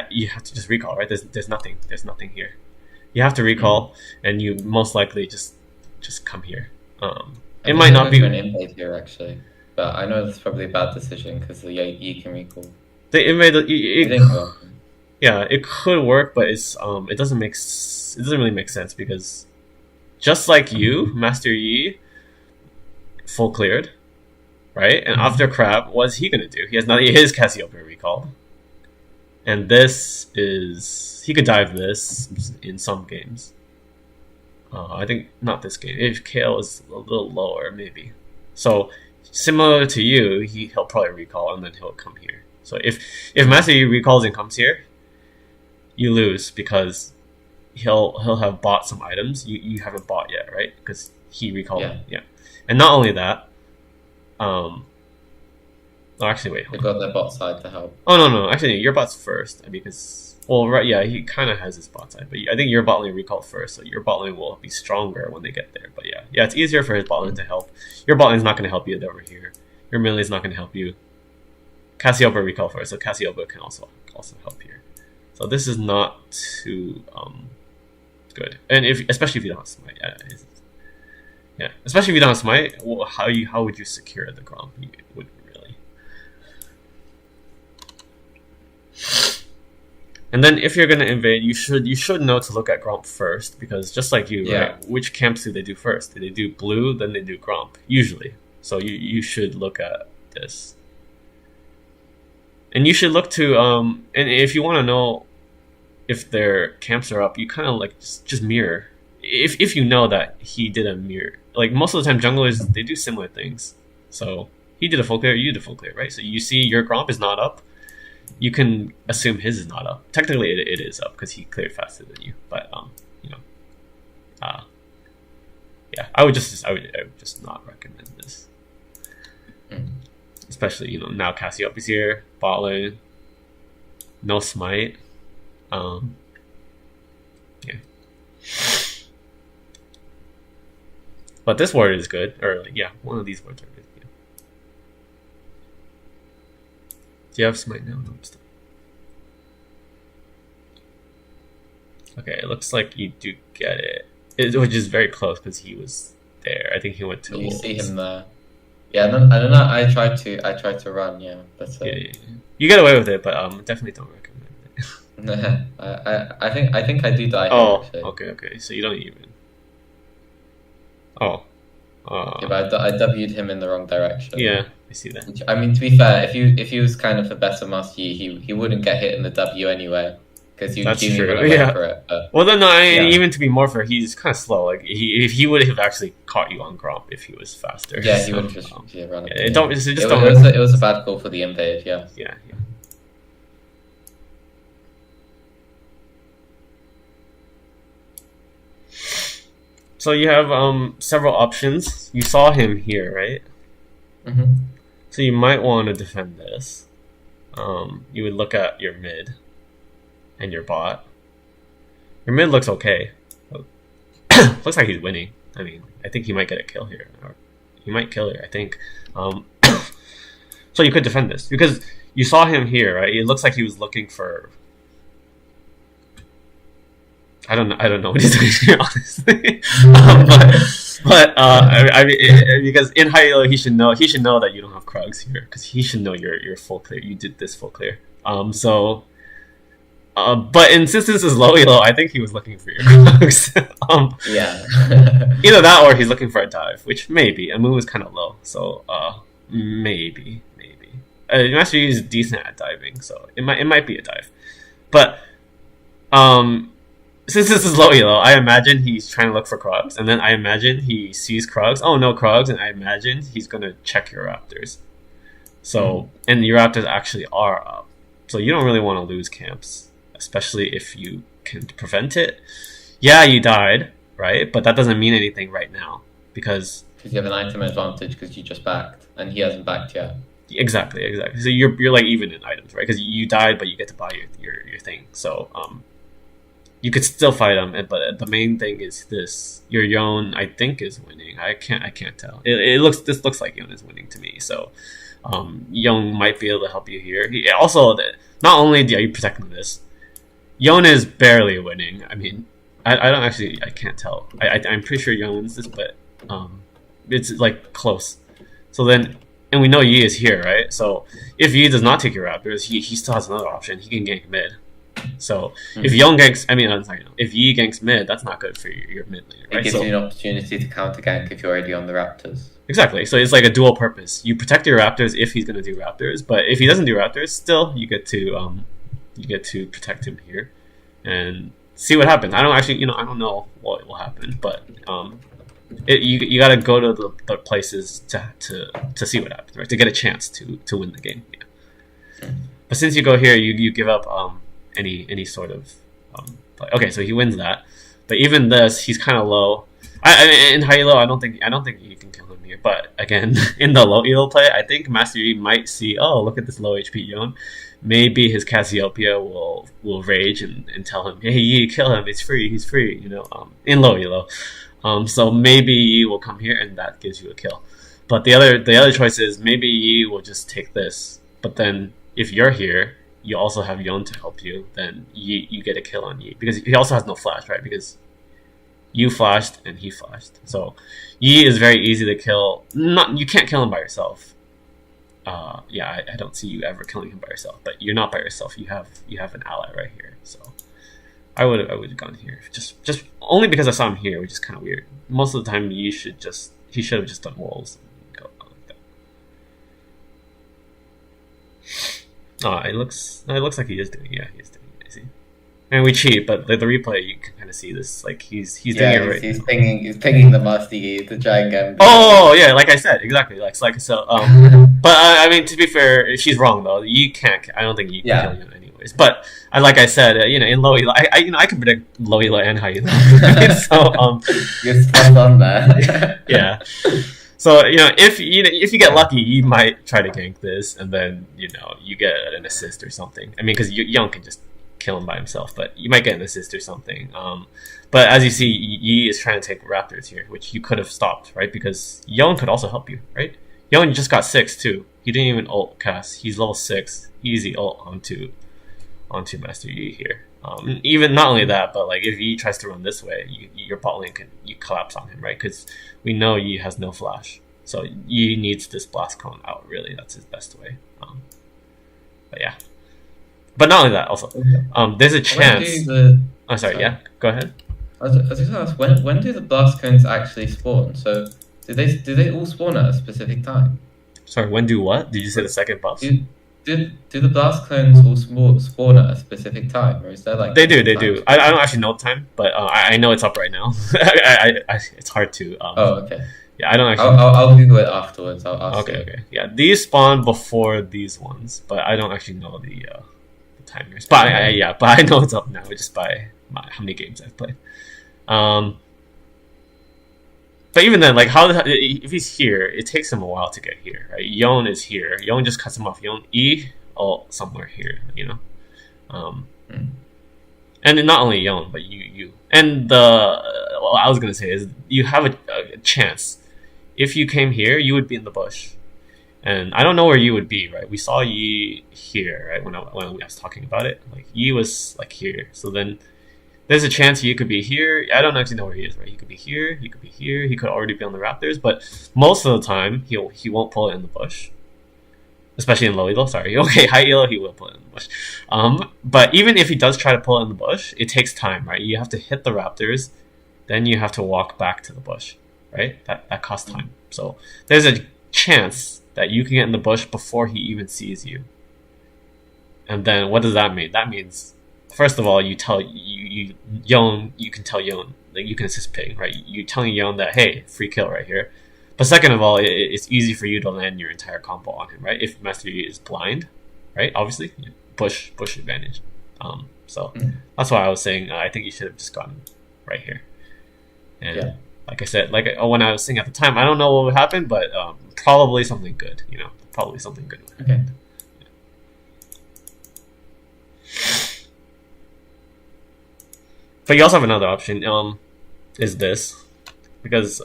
You have to just recall, right? There's nothing here. You have to recall, and you most likely just come here. I It think might I'll not go for an be invade here actually, but I know that's probably a bad decision because the Yi can recall. the invade. I think well. Yeah, it could work, but it doesn't it doesn't really make sense because just like you, Master Yi, full cleared, right? And after Crab, what's he gonna do? He has not his Cassiopeia recalled. And this is he could dive this in some games. I think not this game. If KL is a little lower, maybe. So similar to you, he'll probably recall and then he'll come here. So if Master Yi recalls and comes here, you lose because he'll have bought some items you haven't bought yet, right? Because he recalled. Yeah. Yeah. And not only that, oh, actually, wait. They've Hold on. got their bot side to help. Oh no. Actually, your bot's first because well, right? Yeah, he kind of has his bot side, but I think your bot lane recalled first, so your bot lane will be stronger when they get there. But yeah, it's easier for his bot lane to help. Your bot lane's not going to help you over here. Your mid lane's not going to help you. Cassiopeia recall first, so Cassiopeia can also help here. So this is not too good, and especially if you don't have smite. Yeah, especially if you don't have smite. Well, how would you secure the Gromp? You wouldn't really. And then if you're gonna invade, you should know to look at Gromp first because just like you, Yeah. right? Which camps do they do first? Do they do blue, then they do Gromp usually? So you should look at this, and you should look to and if you want to know if their camps are up, you kind of like just mirror. If you know that he did a mirror, like most of the time junglers they do similar things. So he did a full clear, you did a full clear, right? So you see your Gromp is not up. You can assume his is not up. Technically, it is up because he cleared faster than you. But you know, yeah, I would just not recommend this, especially now Cassiopeia's here, bot lane, no smite, yeah. But this ward is good, or yeah, one of these wards are good. Yeah. Do you have smite now? No, it's not. Okay, it looks like you do get it, which is very close because he was there. I think he went to. You wolves. see him there. Yeah, no, I don't know. I tried to run. Yeah, but Yeah. You get away with it, but definitely don't recommend it. I think I do die. Oh, here, actually. okay. So you don't even. Oh. Yeah, but I W'd him in the wrong direction. Yeah, I see that. Which, I mean, to be fair, if he was kind of a better Master Yi, he wouldn't get hit in the W anyway. Because you That's do true. want to Yeah. wait for it. But Well, then Yeah. even to be more fair, he's kind of slow. Like if he would have actually caught you on Gromp if he was faster. yeah, he So, would just run yeah, it. Yeah. don't just It don't. was it was a bad call for the invade. Yeah. Yeah. So you have several options. You saw him here, right? Mm-hmm. So you might want to defend this. You would look at your mid and your bot. Your mid looks okay. Looks like he's winning. I mean, I think he might get a kill here. Or he might kill here, I think. So you could defend this. Because you saw him here, right? It looks like he was looking for... I don't know what he's doing here, honestly. I mean, because in high elo, he should know that you don't have Krugs here, because he should know you're full clear. You did this full clear. But since this is low elo, I think he was looking for your Krugs. Yeah. Either that or he's looking for a dive, which maybe. Amu was kind of low, so maybe. Master Yi is decent at diving, so it might be a dive. But since this is low elo, I imagine he's trying to look for Krugs, and then I imagine he sees Krugs. Oh, no Krugs, and I imagine he's gonna check your Raptors. So, and your Raptors actually are up, so you don't really want to lose camps, especially if you can prevent it. Yeah, you died, right? But that doesn't mean anything right now because you have an item advantage because you just backed, and he hasn't backed yet. Exactly. So you're like even in items, right? Because you died, but you get to buy your thing. So you could still fight him, but the main thing is this: your Yon, I think, is winning. I can't tell. This looks like Yon is winning to me. So Yon might be able to help you here. Also, not only are you protecting this, Yon is barely winning. I mean, I can't tell. I'm pretty sure Yon wins this, but it's like close. So then. And we know Yi is here, right? So if Yi does not take your Raptors, he still has another option. He can gank mid. So if Young ganks, if Yi ganks mid, that's not good for your mid laner, right? It gives you an opportunity to counter gank if you're already on the Raptors. Exactly. So it's like a dual purpose. You protect your Raptors if he's going to do Raptors, but if he doesn't do Raptors, still you get to protect him here and see what happens. I don't know what will happen, but you got to go to the places to see what happens, right? To get a chance to win the game. Yeah. But since you go here, you give up any sort of play. Okay, so he wins that. But even this, he's kind of low. In high elo, I don't think you can kill him here. But again, in the low elo play, I think Master Yi might see, oh, look at this low HP Yon. Maybe his Cassiopeia will rage and tell him, hey Yi, kill him. He's free. In low elo. So maybe Yi will come here and that gives you a kill. But the other choice is maybe Yi will just take this. But then if you're here, you also have Yon to help you, then you get a kill on Yi. Because he also has no flash, right? Because you flashed and he flashed. So Yi is very easy to kill. You can't kill him by yourself. I don't see you ever killing him by yourself. But you're not by yourself. You have an ally right here. So I would have gone here. Just only because I saw him here, which is kind of weird. Most of the time, he should have just done walls and go like that. It looks like he is doing. Yeah, he is doing it. I see. And we cheat, but the replay you can kind of see this. Like he's doing it right. He's pinging the Master Yi to try and get him. Oh yeah, like I said, exactly. Like so. But I mean, to be fair, she's wrong though. You can't. I don't think you can kill him anyways. But like I said, in low elo, I can predict low elo and high elo. So you're spot on there. Yeah. So if you get lucky, you might try to gank this, and then you get an assist or something. I mean, because Young can just kill him by himself, but you might get an assist or something. But as you see, Yi is trying to take Raptors here, which you could have stopped, right? Because Young could also help you, right? Young just got 6 too. He didn't even ult cast. He's level 6. Easy ult onto Master Yi here. Even not only that, but like if Yi tries to run this way, your bot lane you collapse on him, right? Because we know Yi has no flash, so Yi needs this blast cone out. Really, that's his best way. But yeah. But not only that, also there's a chance. Yeah, go ahead. I was just gonna ask, when do the blast cones actually spawn? So do they all spawn at a specific time? Sorry, when do what? Did you say the second buff? Do the blast clones all spawn at a specific time, or is there like... They do. I don't actually know the time, but I know it's up right now. It's hard to... okay. Yeah, I don't actually... I'll Google it afterwards. I'll ask you. Okay. Yeah, these spawn before these ones, but I don't actually know the timers. But I know it's up now just by how many games I've played. But even then, like if he's here, it takes him a while to get here. Right? Yon is here. Yon just cuts him off. Yon E, oh, somewhere here. Um, Mm. and not only Yon, but you. And what I was gonna say is you have a chance. If you came here, you would be in the bush, and I don't know where you would be. Right? We saw Yi here, right? When we was talking about it, like Yi was like here. So then there's a chance Yi could be here. I don't actually know where he is. Right? He could be here. He could be here. He could already be on the Raptors. But most of the time, he won't pull it in the bush. Especially in low elo, sorry. Okay, high elo, he will pull it in the bush. But even if he does try to pull it in the bush, it takes time, right? You have to hit the Raptors, then you have to walk back to the bush, right? That costs time. So there's a chance that you can get in the bush before he even sees you. And then what does that mean? That means, first of all, you tell Yon, you can tell Yon, like you can assist Ping, right? You're telling Yon that, hey, free kill right here. But second of all, it's easy for you to land your entire combo on him, right? If Master Yi is blind, right? Obviously, push advantage. So that's why I was saying I think you should have just gone right here. And like I said, when I was saying at the time, I don't know what would happen, but probably something good. Probably something good would happen. Okay. But you also have another option. Is this because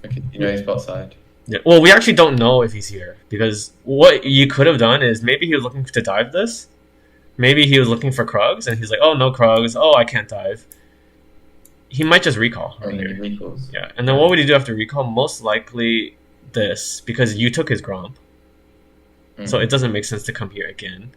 Okay, you know his bot side. Yeah, well, we actually don't know if he's here because what you could have done is maybe he was looking to dive this. Maybe he was looking for Krugs and he's like, oh, no Krugs. Oh, I can't dive. He might just recall. Right here. Recalls. Yeah, and then what would he do after recall? Most likely this because you took his Gromp. So it doesn't make sense to come here again.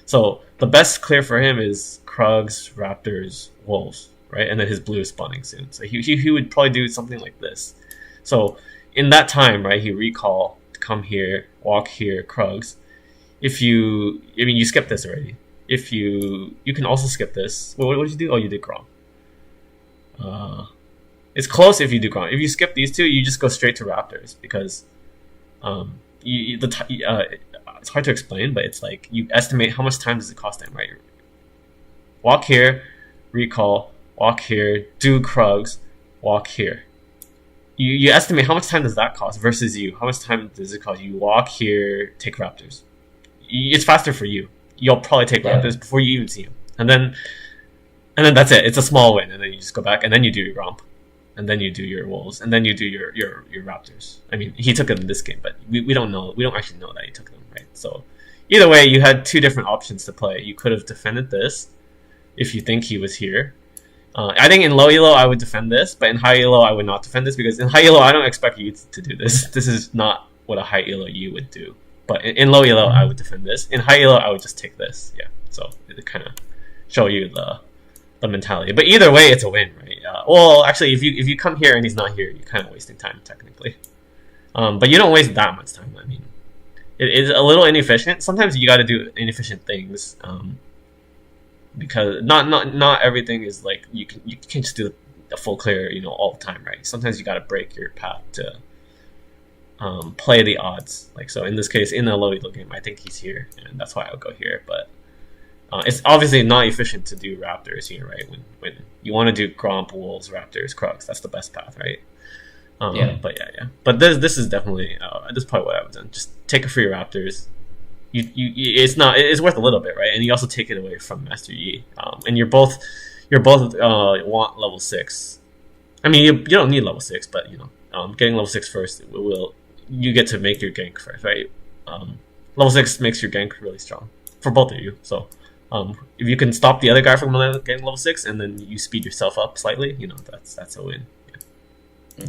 So the best clear for him is Krugs, Raptors, Wolves, right? And then his blue is spawning soon. So he would probably do something like this. So in that time, right, he recall, come here, walk here, Krugs. You skipped this already. You can also skip this. What did you do? Oh, you did Grom. It's close if you do Grom. If you skip these two, you just go straight to Raptors because it's hard to explain, but it's like you estimate how much time does it cost them, right? Walk here, recall, walk here, do Krugs, walk here. You estimate how much time does that cost versus you. How much time does it cost? You walk here, take Raptors. It's faster for you. You'll probably take Raptors before you even see him, and then that's it. It's a small win, and then you just go back, and then you do your Romp, and then you do your Wolves, and then you do your Raptors. I mean, he took them in this game, but we don't know. We don't actually know that he took them, right? So either way, you had two different options to play. You could have defended this if you think he was here. I think in low elo I would defend this, but in high elo I would not defend this because in high elo I don't expect you to do this. This is not what a high elo you would do. But in low elo I would defend this. In high elo I would just take this. Yeah, so it kind of show you the mentality. But either way, it's a win, right? Well, actually, if you come here and he's not here, you're kind of wasting time technically. But you don't waste that much time. I mean, it is a little inefficient. Sometimes you got to do inefficient things. Because not everything is like you can't just do the full clear all the time, right? Sometimes you got to break your path to play the odds. Like so in this case, in a low elo game, I think he's here, and that's why I'll go here. But it's obviously not efficient to do Raptors here, right? When you want to do Gromp, Wolves, Raptors, Krugs, that's the best path, right? But yeah. But this is definitely this is probably what I would have done. Just take a free Raptors. It's worth a little bit, right? And you also take it away from Master Yi, and you're both want level 6. I mean, you don't need level 6, but getting level 6 first you get to make your gank first, right? Level 6 makes your gank really strong for both of you. So if you can stop the other guy from getting level 6, and then you speed yourself up slightly, that's a win. Yeah.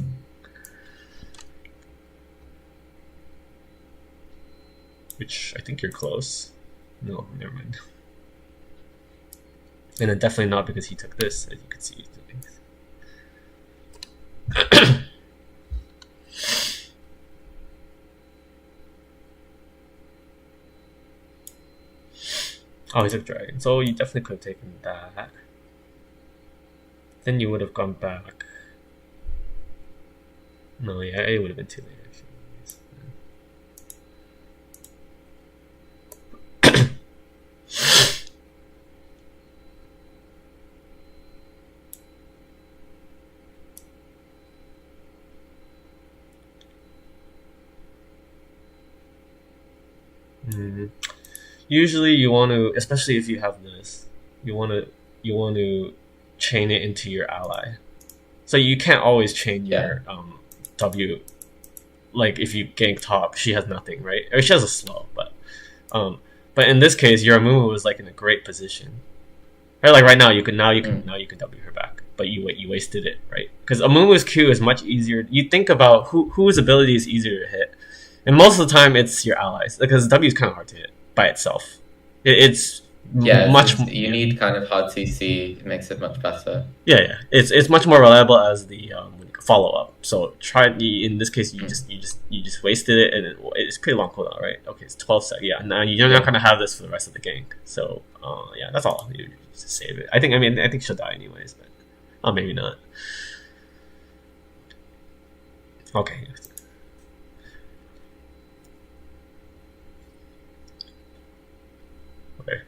Which I think you're close. No, never mind. And then definitely not because he took this, as you can see. Oh, he took Dragon. So you definitely could have taken that. Then you would have gone back. No, yeah, it would have been too late. Mm. Usually, you want to, especially if you have this, you want to chain it into your ally. So you can't always chain Yeah. your W. Like if you gank top, she has nothing, right? Or she has a slow, um, but in this case, your Amumu was like in a great position. Right, like right now, Mm. now you can W her back, but you wasted it, right? Because Amumu's Q is much easier. You think about whose ability is easier to hit, and most of the time it's your allies because W is kind of hard to hit by itself. It's Yeah, much you need kind of hard CC. It makes it much better. yeah. It's much more reliable as the follow up. So try in this case Mm. you just wasted it and it's pretty long cooldown, right? Okay, it's 12 seconds. Yeah, now you're not Yeah. gonna have this for the rest of the gank. So yeah, that's all. You just save it. I think she'll die anyways, but maybe not. Okay. Okay,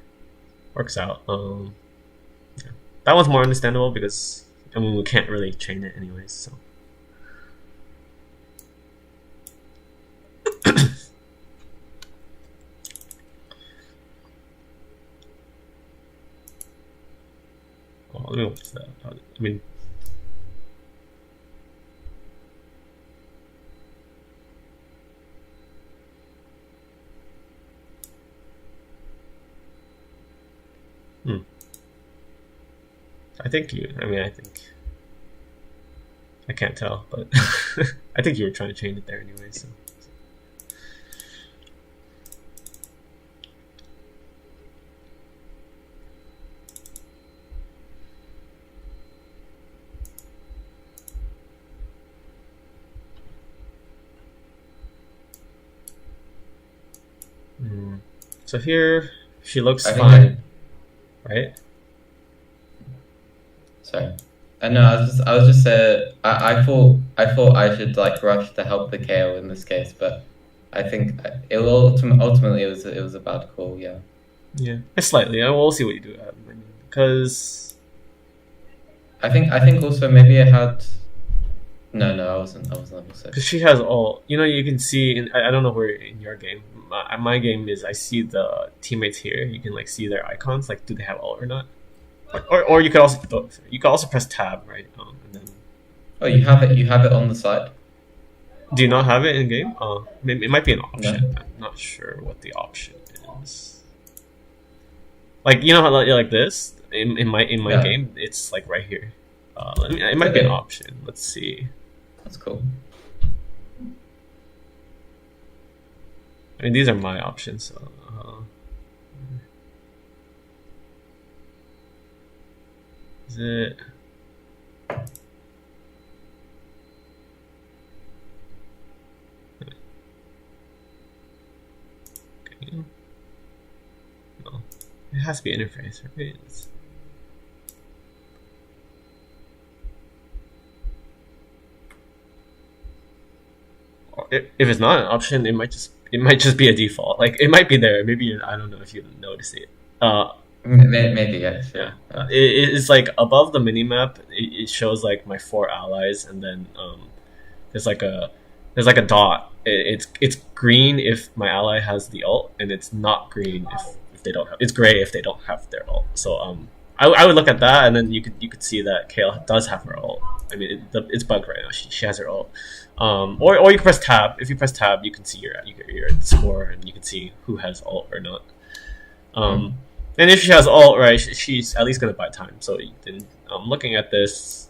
works out. Yeah. That one's more understandable because we can't really chain it anyways. So. Oh, let me watch that. I mean, hmm. I think you. I mean, I think I can't tell, but I think you were trying to chain it there anyway. So. Mm. So here she looks I think fine, right? sorry. I know. I was just. I thought I should like rush to help the KO in this case, but I think ultimately it was a bad call. Yeah. Yeah, slightly. I will see what you do, because I think also maybe I had. No, I wasn't level six. she has all. You know, you can see. I don't know where in your game. My game is I see the teammates here. You can like see their icons. Like, do they have ult or not? Or you could also press tab, right? And then Oh, you have it. You have it on the side. do you not have it in game? Maybe it might be an No. option. I'm not sure what the option is. Like you know how like this in my Yeah. game, it's like right here. It might be an Okay. option. Let's see. That's cool. I mean, these are my options. So, is it? Okay. No, it has to be interface, right? If it's not an option, it might just be a default. Like it might be there. Maybe I don't know if you notice it. Maybe yeah. Yeah, Sure. Yeah. it's like above the minimap. It shows like my four allies, and then there's like a dot. It's green if my ally has the ult, and it's not green if they don't have. It's gray if they don't have their ult. So I would look at that, and then you could see that Kale does have her ult. I mean, it's bugged right now. She has her ult. Or you can press tab. If you press tab, you can see your score, and you can see who has ult or not. Mm. And if she has ult, right, she's at least gonna buy time. So then, looking at this,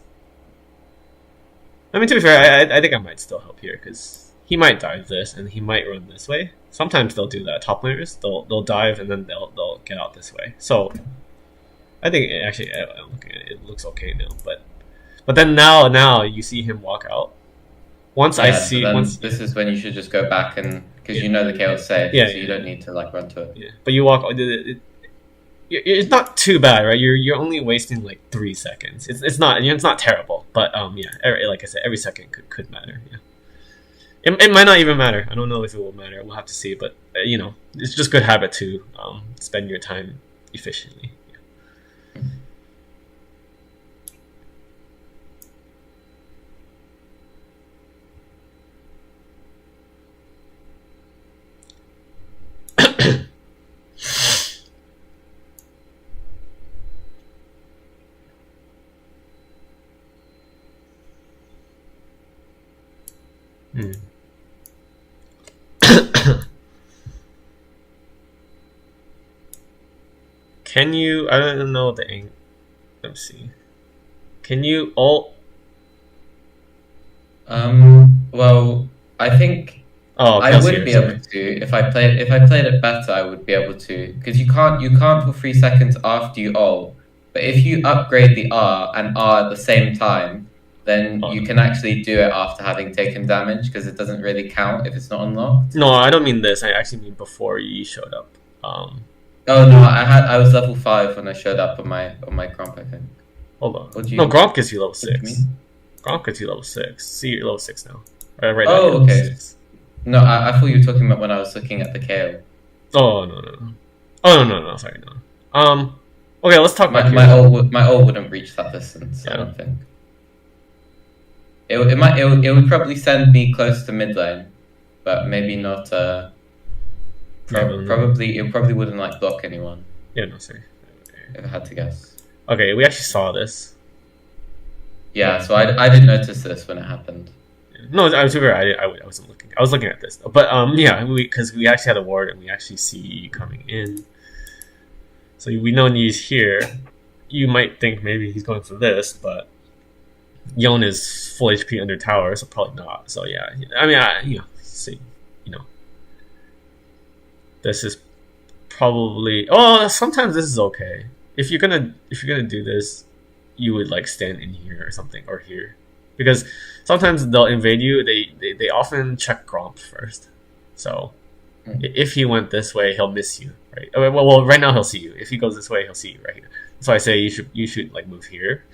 I mean, to be fair, I think I might still help here because he might dive this and he might run this way. Sometimes they'll do that. Top laners, they'll dive and then they'll get out this way. So I think actually, I'm looking at it, it looks okay now. But then now you see him walk out. Once I Yeah. So see then once this is when you should just go back and because yeah, you know the KO's safe, yeah, so yeah, you don't need to like run to it. yeah. But you walk. It's not too bad, right? You're only wasting like 3 seconds. It's not terrible, but yeah, like I said, every second could matter. Yeah, it might not even matter. I don't know if it will matter. We'll have to see. But you know, it's just good habit to spend your time efficiently. Hmm. Can you? I don't know the ang. Let me see. Can you alt? Well, I think Oh, I Kale's would here. be able Sorry. to if I played it better, I would be able to because you can't for 3 seconds after you ult. But if you upgrade the R and R at the same time, then Oh you no. can actually do it after having taken damage because it doesn't really count if it's not unlocked. No, I don't mean this. I actually mean before you showed up. Oh no, I was level 5 when I showed up on my comp, I think. Hold on. What do No, you Gromp gets you level what do you 6. mean? Gromp gets you level 6. See, you're level 6 now. Right now you're Oh, level okay. 6. No, I thought you were talking about when I was looking at the KO. Oh, no, no, no. Oh, no, sorry, no. Okay, let's talk about here. My ult wouldn't reach that distance, I Yeah. don't think. It would probably send me close to mid lane, but maybe not. Yeah, no, no. Probably it probably wouldn't like block anyone Yeah, no, sorry. if I had to guess. Okay, we actually saw this. Yeah, so I didn't notice this when it happened. No, I was I wasn't looking. I was looking at this, but yeah, because we actually had a ward and we actually see you coming in. So we know he's here. You might think maybe he's going for this, but Yon is full HP under tower, so probably not. So yeah, I mean, see, you know, this is probably. Oh, sometimes this is okay. If you're gonna do this, you would like stand in here or something or here, because sometimes they'll invade you. They often check Gromp first, so if he went this way, he'll miss you, right? Well, right now he'll see you. If he goes this way, he'll see you right here. So I say you should like move here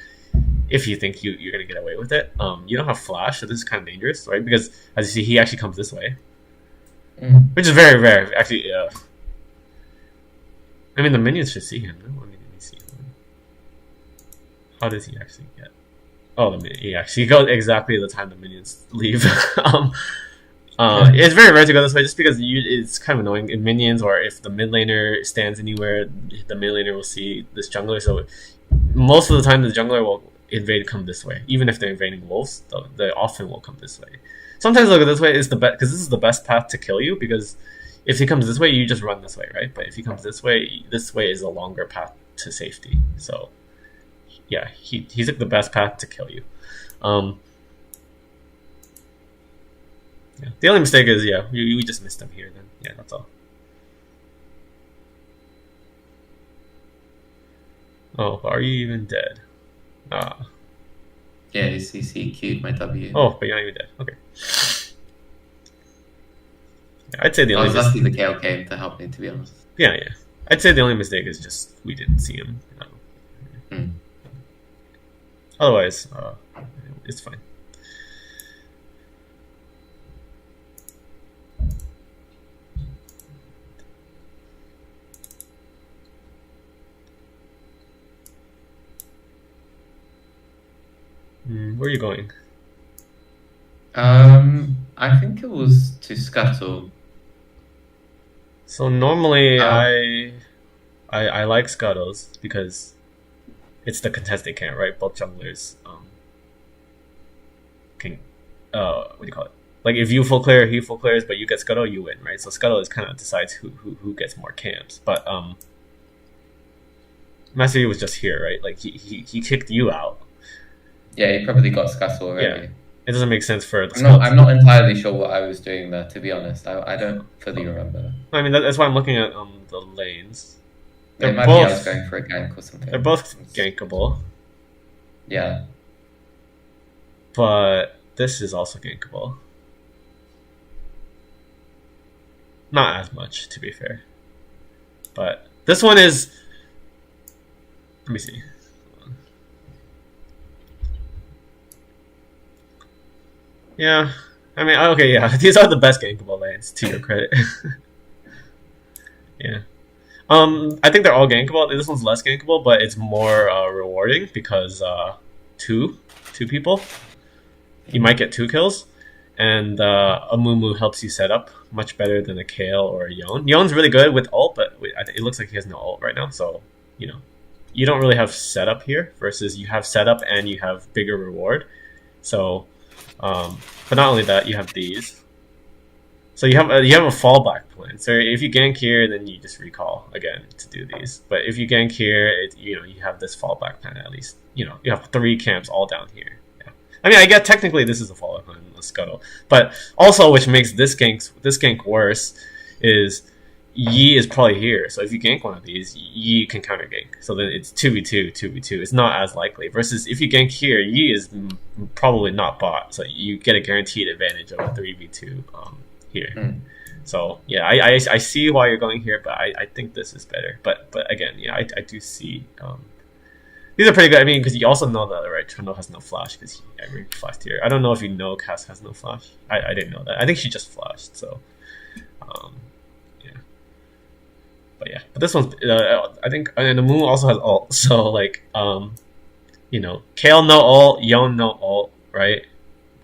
if you think you're gonna get away with it. You don't have flash, so this is kind of dangerous, right? Because as you see, he actually comes this way, which is very rare. Actually, I mean the minions should see him. No? I mean, let me see him. How does he actually get? Oh, he actually goes exactly the time the minions leave. It's very rare to go this way just because it's kind of annoying in minions, or if the mid laner stands anywhere, the mid laner will see this jungler. So most of the time, the jungler will come this way. Even if they're invading wolves, they often will come this way. Sometimes look at this way is the best because this is the best path to kill you. Because if he comes this way, you just run this way, right? But if he comes this way is a longer path to safety. So yeah, he's like the best path to kill you. Yeah. The only mistake is, we just missed him here then. Yeah, that's all. Oh, are you even dead? Ah. Yeah, he queued my W. Oh, but you're not even dead. Okay. Yeah, I'd say the I only was lucky the KO came to help me, to be honest. Yeah. I'd say the only mistake is just we didn't see him. Otherwise, it's fine. Where are you going? I think it was to Scuttle. So normally I like Scuttles because it's the contested camp, right? Both junglers can what do you call it? Like if you full clear, he full clears, but you get Scuttle, you win, right? So Scuttle is kind of decides who gets more camps. But Master Yi was just here, right? Like he kicked you out. Yeah, he probably got Scuttle already. Yeah. It doesn't make sense for the I'm not entirely sure what I was doing there, to be honest. I don't fully remember. I mean, that's why I'm looking at the lanes. It might be I was going for a gank or something. They're both gankable. Yeah. But this is also gankable. Not as much, to be fair. But this one is... Let me see. Yeah, I mean, okay, yeah, these are the best gankable lanes, to your credit. Yeah. I think they're all gankable. This one's less gankable, but it's more rewarding because two people, you might get 2 kills, and a Mumu helps you set up much better than a Kale or a Yon. Yon's really good with ult, but it looks like he has no ult right now, so you don't really have setup here. Versus you have setup and you have bigger reward, so But not only that, you have these. So you have a fallback plan. So if you gank here, then you just recall again to do these. But if you gank here, you have this fallback plan at least. You have 3 camps all down here. Yeah. I mean, I get technically this is a fallback plan in the scuttle, but also which makes this gank worse is Yi is probably here. So if you gank one of these, Yi can counter gank. So then it's 2v2, 2v2. It's not as likely. Versus if you gank here, Yi is probably not bought. So you get a guaranteed advantage of a 3v2 here. So yeah, I see why you're going here, but I think this is better. But again, yeah, I do see these are pretty good. I mean, because you also know that right, Trundle has no flash because I flashed here. I don't know if you know Cass has no flash. I didn't know that. I think she just flashed. So yeah, but this one's I think, and the Moon also has ult. So like Kale no ult, Yon no ult, right?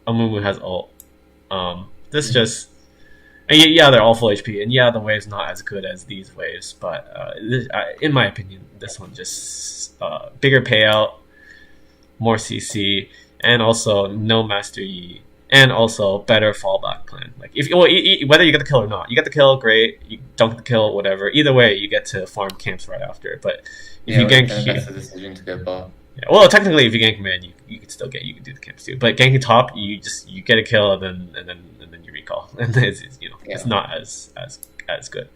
Amumu has ult. This just. And yeah, they're all full HP, and yeah, the wave's not as good as these waves, but in my opinion, this one just bigger payout, more CC, and also no Master Yi, and also better fallback plan. Like whether you get the kill or not, you get the kill, great. You don't get the kill, whatever. Either way, you get to farm camps right after. But if you gank, that's a decision to go bot. Yeah, well, technically, if you gank mid, you can still you can do the camps too. But ganking top, you get a kill and then you recall, and it's not as good.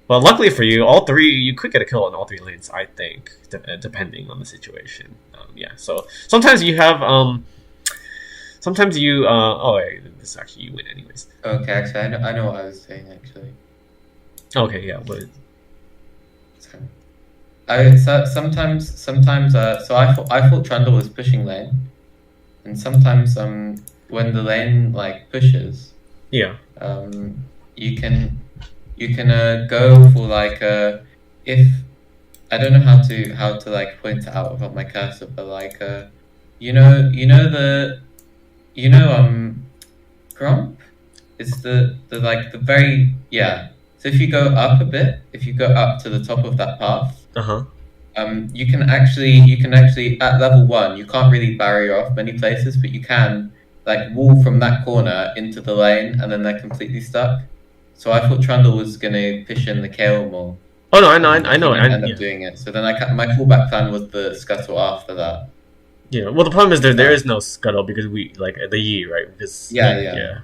But luckily for you, all 3 you could get a kill on all 3 lanes. I think, depending on the situation. Yeah. So sometimes you have sometimes you oh wait, this actually you win anyways. Okay, actually, I know what I was saying actually. Okay, yeah. What? Sometimes so I thought Trundle was pushing lane, and sometimes when the lane like pushes, yeah, you can go for like if I don't know how to like point it out without my cursor, but like Grump is the like the very So if you go up a bit, if you go up to the top of that path. You can actually at level 1 you can't really barrier off many places, but you can like wall from that corner into the lane, and then they're completely stuck. So I thought Trundle was gonna push in the Kale more. Oh no, I know. I ended up doing it. So then my fallback plan was the scuttle after that. Yeah. Well, the problem is there is no scuttle because we like the Yi, right? Because yeah.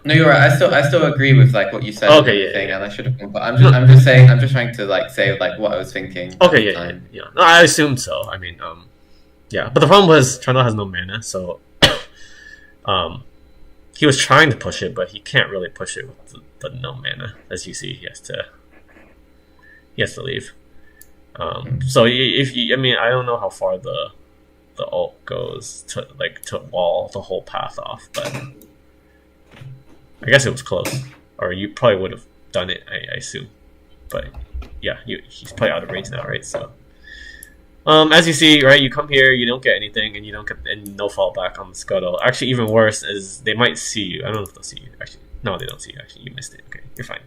No, you're right. I still agree with like what you said. Okay, and I should have. But I'm just saying. I'm just trying to like say like what I was thinking. Okay, yeah. No, I assumed so. I mean, yeah. But the problem was Trundle has no mana, so he was trying to push it, but he can't really push it with the no mana. As you see, he has to leave. So I mean, I don't know how far the ult goes to wall the whole path off, but. I guess it was close, or you probably would have done it. I assume, but yeah, he's probably out of range now, right? So, as you see, right, you come here, you don't get anything, and you don't get no fallback on the scuttle. Actually, even worse is they might see you. I don't know if they'll see you. Actually, no, they don't see you. Actually, you missed it. Okay, you're fine.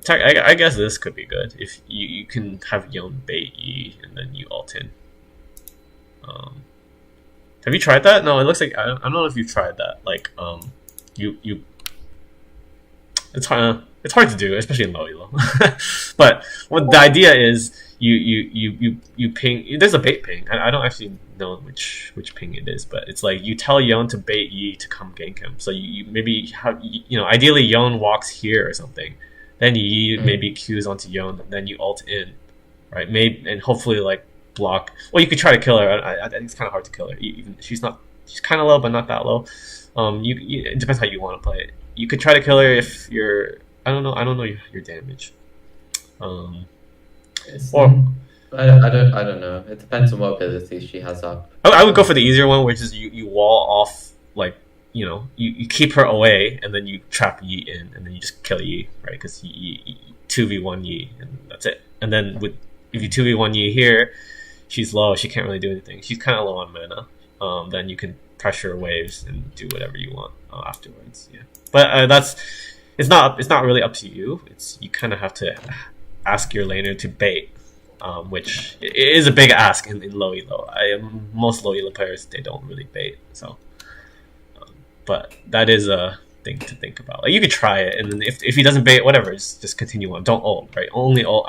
I guess this could be good if you can have Yon bait Yi and then you ult in. Have you tried that? No, it looks like I don't know if you've tried that. Like, it's hard to do, especially in low elo. But what the idea is, you ping. There's a bait ping. I don't actually know which ping it is, but it's like you tell Yon to bait Yi to come gank him. So you maybe have ideally Yon walks here or something, then Yi maybe Qs onto Yon, and then you ult in, right? Maybe and hopefully like. Block. Well, you could try to kill her. I think it's kind of hard to kill her. Even she's kind of low, but not that low. It depends how you want to play it. You could try to kill her if you're. I don't know your damage. Or I don't know. It depends on what abilities she has up. I would go for the easier one, which is you wall off like you keep her away and then you trap Yi in and then you just kill Yi, right? Because Yi 2v1 Yi and that's it. And then if you 2v1 Yi here. She's low. She can't really do anything. She's kind of low on mana. Then you can pressure waves and do whatever you want afterwards. Yeah, but it's not really up to you. You kind of have to ask your laner to bait which is a big ask in low elo. Most low elo players, they don't really bait, so but that is a thing to think about. Like, you could try it, and then if he doesn't bait, whatever, just continue on. Don't ult, right? Only ult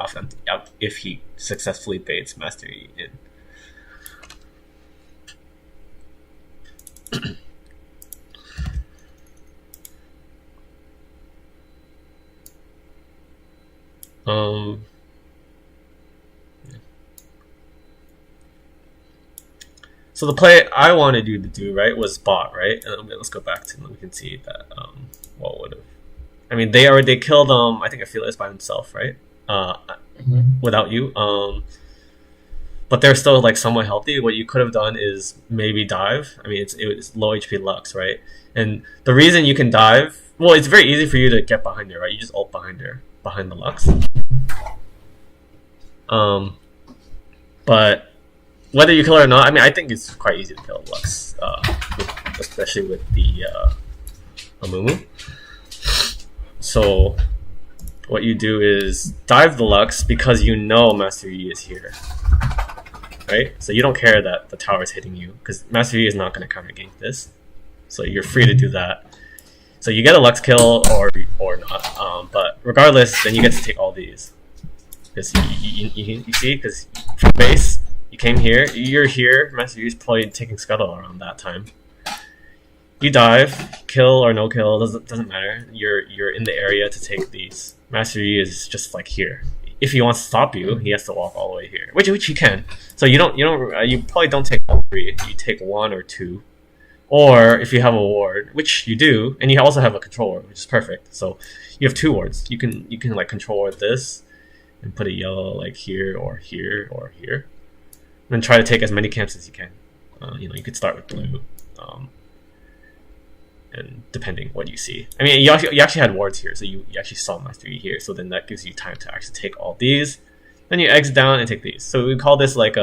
if he successfully baits Master Yi in. So the play I wanted you to do, right, was bot, right? Let's go back to them. We can see that what would have. I mean, they killed I think Aphelios by himself, right? Without you. But they're still like somewhat healthy. What you could have done is maybe dive. I mean, it's low HP Lux, right? And the reason you can dive, well, it's very easy for you to get behind her, right? You just ult behind her, behind the Lux. But whether you kill her or not, I mean, I think it's quite easy to kill Lux, especially with the Amumu. So what you do is dive the Lux because you know Master Yi is here, right? So you don't care that the tower is hitting you because Master Yi is not going to counter gank this. So you're free to do that. So you get a Lux kill or not, but regardless, then you get to take all these. Because you see, because from base, you came here, you're here, Master Yi is probably taking Scuttle around that time. You dive, kill or no kill, doesn't matter. You're in the area to take these. Master Yi is just like here. If he wants to stop you, he has to walk all the way here, which he can. So you probably don't take all three. You take one or two, or if you have a ward, which you do, and you also have a control ward, which is perfect. So you have two wards. You can like control ward this, and put a yellow like here or here or here, and then try to take as many camps as you can. You could start with blue, and depending what you see. I mean, you actually had wards here, so you actually saw Master Yi here. So then that gives you time to actually take all these. Then you exit down and take these. So we call this like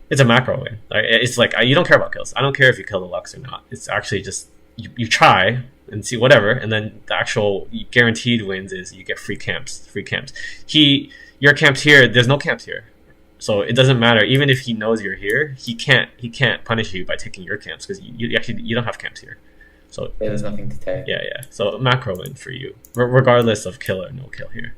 it's a macro win. Right? It's like you don't care about kills. I don't care if you kill the Lux or not. It's actually just you try and see whatever, and then the actual guaranteed wins is you get free camps. You're camped here. There's no camps here, so it doesn't matter. Even if he knows you're here, he can't punish you by taking your camps because you don't have camps here. So there's nothing to take. Yeah. So macro win for you, regardless of kill or no kill here.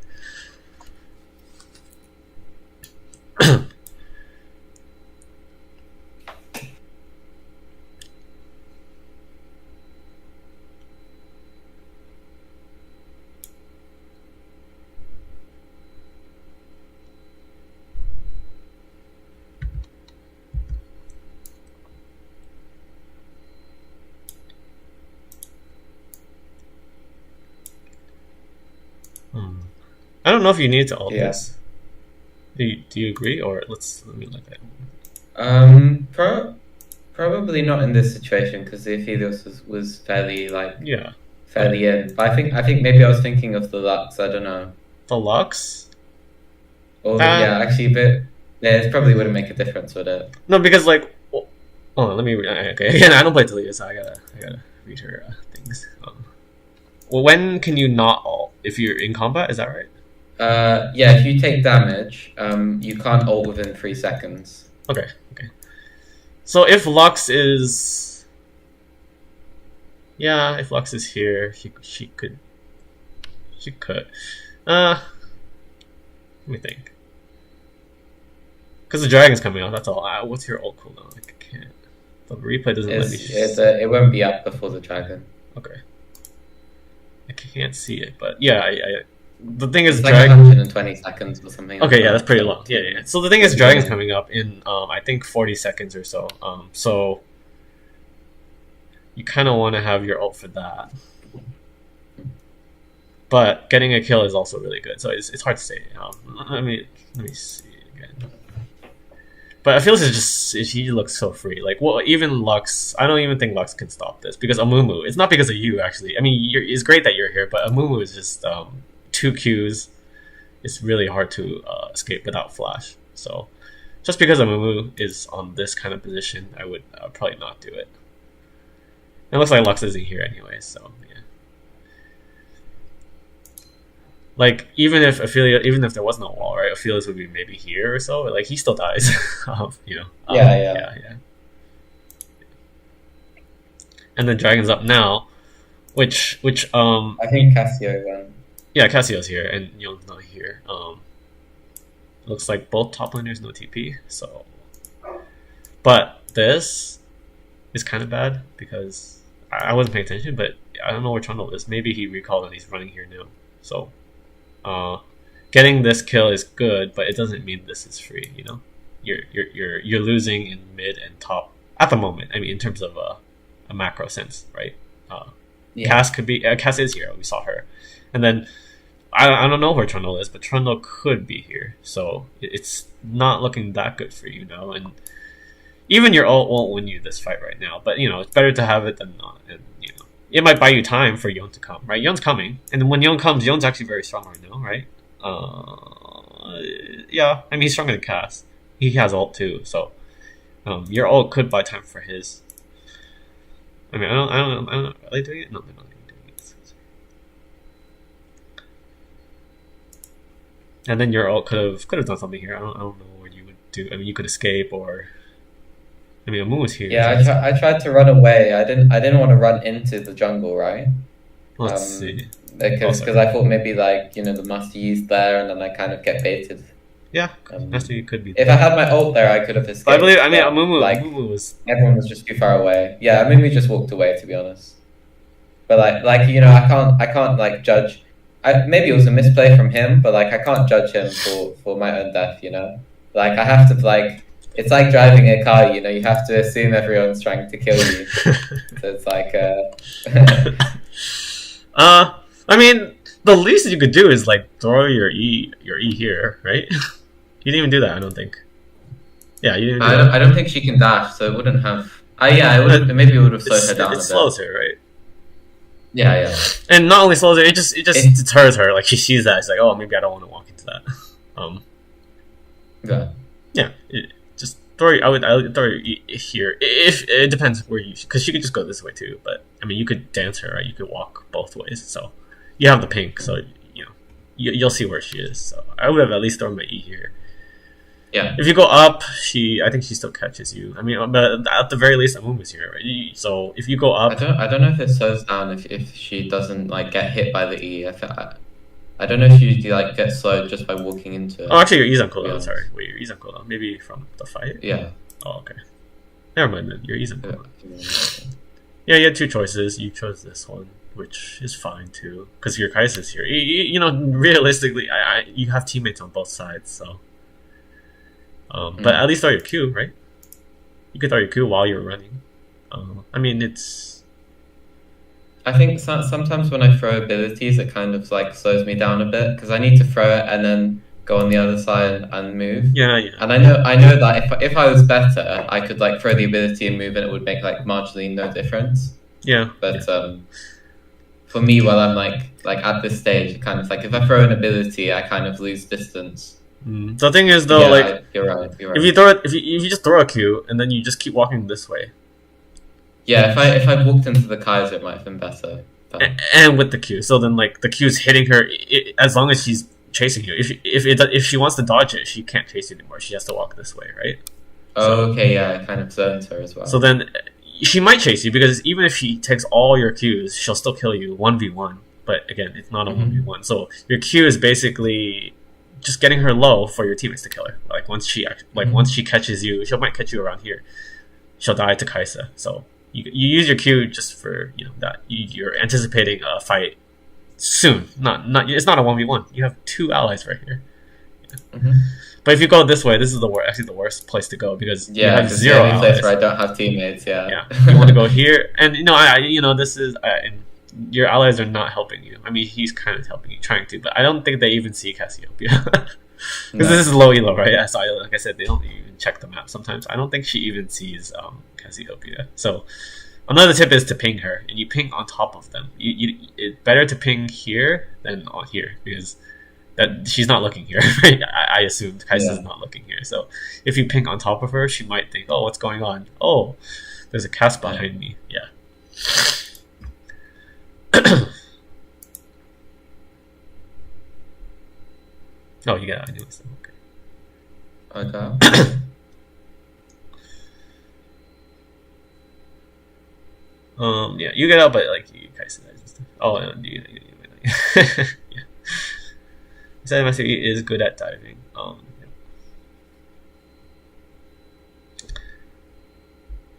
I don't know if you need to ult this. Do you agree, or let me look at it. Probably not in this situation because the Aphelios was fairly fairly in. But I think maybe I was thinking of the Lux. I don't know. The Lux? Actually, but it probably wouldn't make a difference, would it? No, because like, let me. Okay, again, I don't play Taliyah, so I gotta read her things. When can you not ult if you're in combat? Is that right? If you take damage, you can't ult within 3 seconds. Okay. So if Lux is... Yeah, if Lux is here, she could... Let me think. Because the dragon's coming out, that's all. What's your ult cooldown? I can't... The replay doesn't let me... It won't be up before the dragon. Okay. I can't see it, but yeah, the thing is, it's like 120 seconds or something. Okay, yeah, that's pretty long. Yeah. So the thing is, dragon's coming up in I think 40 seconds or so. So you kind of want to have your ult for that. But getting a kill is also really good, so it's hard to say. Let me see again. But I feel he looks so free. Like, well, even Lux, I don't even think Lux can stop this because Amumu. It's not because of you, actually. I mean, it's great that you're here, but Amumu is just 2 Qs. It's really hard to escape without flash. So, just because Amumu is on this kind of position, I would probably not do it. It looks like Lux isn't here anyway, so yeah. Like even if there was no wall, right? Aphelios would be maybe here or so. Like he still dies. Yeah. Yeah. And then Dragon's up now, which I think Cassio won. yeah, Cassio's here and Young's not here. Looks like both top laners no TP. So, but this is kind of bad because I wasn't paying attention, but I don't know where Trundle is. Maybe he recalled and he's running here now. So, getting this kill is good, but it doesn't mean this is free. You know, you're losing in mid and top at the moment. I mean, in terms of a macro sense, right? Cass could be Cass is here. We saw her, and then I don't know where Trundle is, but Trundle could be here. So it's not looking that good for you now, and even your ult won't win you this fight right now. But you know, it's better to have it than not, and you know, it might buy you time for Yon to come, right? Yon's coming, and then when Yon comes, Yon's actually very strong right now, right? Yeah, I mean he's stronger than Cass. He has ult too, so your ult could buy time for his. I mean, I don't know. Are they doing it? No, they're not even doing it. And then your ult could have done something here. I don't know what you would do. I mean, you could escape or. I mean, Amu was here. Yeah, I tried to run away. I didn't want to run into the jungle, right? Let's see. Because I thought maybe like the Master's there, and then I kind of get baited. Yeah, Master could be. If I had my ult there, I could have escaped. I believe. I mean, Amumu was. Everyone was just too far away. Yeah, Amumu just walked away, to be honest. But I can't like judge. Maybe it was a misplay from him, but like I can't judge him for my own death. Like I have to like. It's like driving a car. You have to assume everyone's trying to kill you. So it's like. I mean, the least you could do is like throw your E here, right? You didn't even do that, I don't think. Yeah, you didn't. I don't think she can dash, so it wouldn't have. It would. Maybe it would have slowed her down. It slows her, right? Yeah. And not only slows her, it just deters her. Like she sees that, it's like, oh, maybe I don't want to walk into that. Yeah. Just throw. I would throw her here. If it depends where you, because she could just go this way too. But I mean, you could dance her, right? You could walk both ways. So you have the pink, so you'll see where she is. So I would have at least thrown my E here. Yeah. If you go up, I think she still catches you. I mean, but at the very least, Amumu's here, right? So if you go up, I don't know if it slows down if she doesn't like get hit by the E. I don't know if you like get slowed just by walking into it. Oh, actually, your E's on cooldown. Sorry, wait, your E's on cooldown. Maybe from the fight. Yeah. Oh, okay. Never mind then. Your E's on cooldown. Yeah, you had two choices. You chose this one, which is fine too, because your Kai'Sa is here. Realistically, you have teammates on both sides, so. But at least throw your Q, right? You could throw your Q while you're running. I mean, it's. I think sometimes when I throw abilities, it kind of like slows me down a bit because I need to throw it and then go on the other side and move. Yeah. And I know that if I was better, I could like throw the ability and move, and it would make like marginally no difference. Yeah. But for me, while I'm like at this stage, kind of like if I throw an ability, I kind of lose distance. The thing is, though, you're right. If you throw it, if you just throw a Q and then you just keep walking this way. Yeah, if I walked into the Kai'Sa, it might have been better. And with the Q, so then like the Q's hitting her as long as she's chasing you. If she wants to dodge it, she can't chase you anymore. She has to walk this way, right? Oh, okay, yeah, it kind of zones her as well. So then she might chase you because even if she takes all your Qs, she'll still kill you 1v1. But again, it's not a 1v1. So your Q is basically just getting her low for your teammates to kill her. Like once she catches you, she might catch you around here. She'll die to Kai'Sa. So you use your Q just for that you're anticipating a fight soon. Not it's not a 1v1. You have two allies right here. Yeah. But if you go this way, this is actually the worst place to go because you have zero allies. Place where I don't have teammates. Yeah. You want to go here, and this is. And your allies are not helping you. I mean, he's kind of helping you, trying to, but I don't think they even see Cassiopeia. Because this is low elo, right? So like I said, they don't even check the map sometimes. I don't think she even sees Cassiopeia. So another tip is to ping her, and you ping on top of them. It's better to ping here than on here because that she's not looking here. Right? I assumed Kai'Sa's not looking here. So if you ping on top of her, she might think, "Oh, what's going on? Oh, there's a cast behind me." Yeah. Oh, you get out anyways. Okay. Okay. Yeah, you get out, but like you guys and stuff. Oh, and yeah. Said Master Yi is good at diving. Yeah.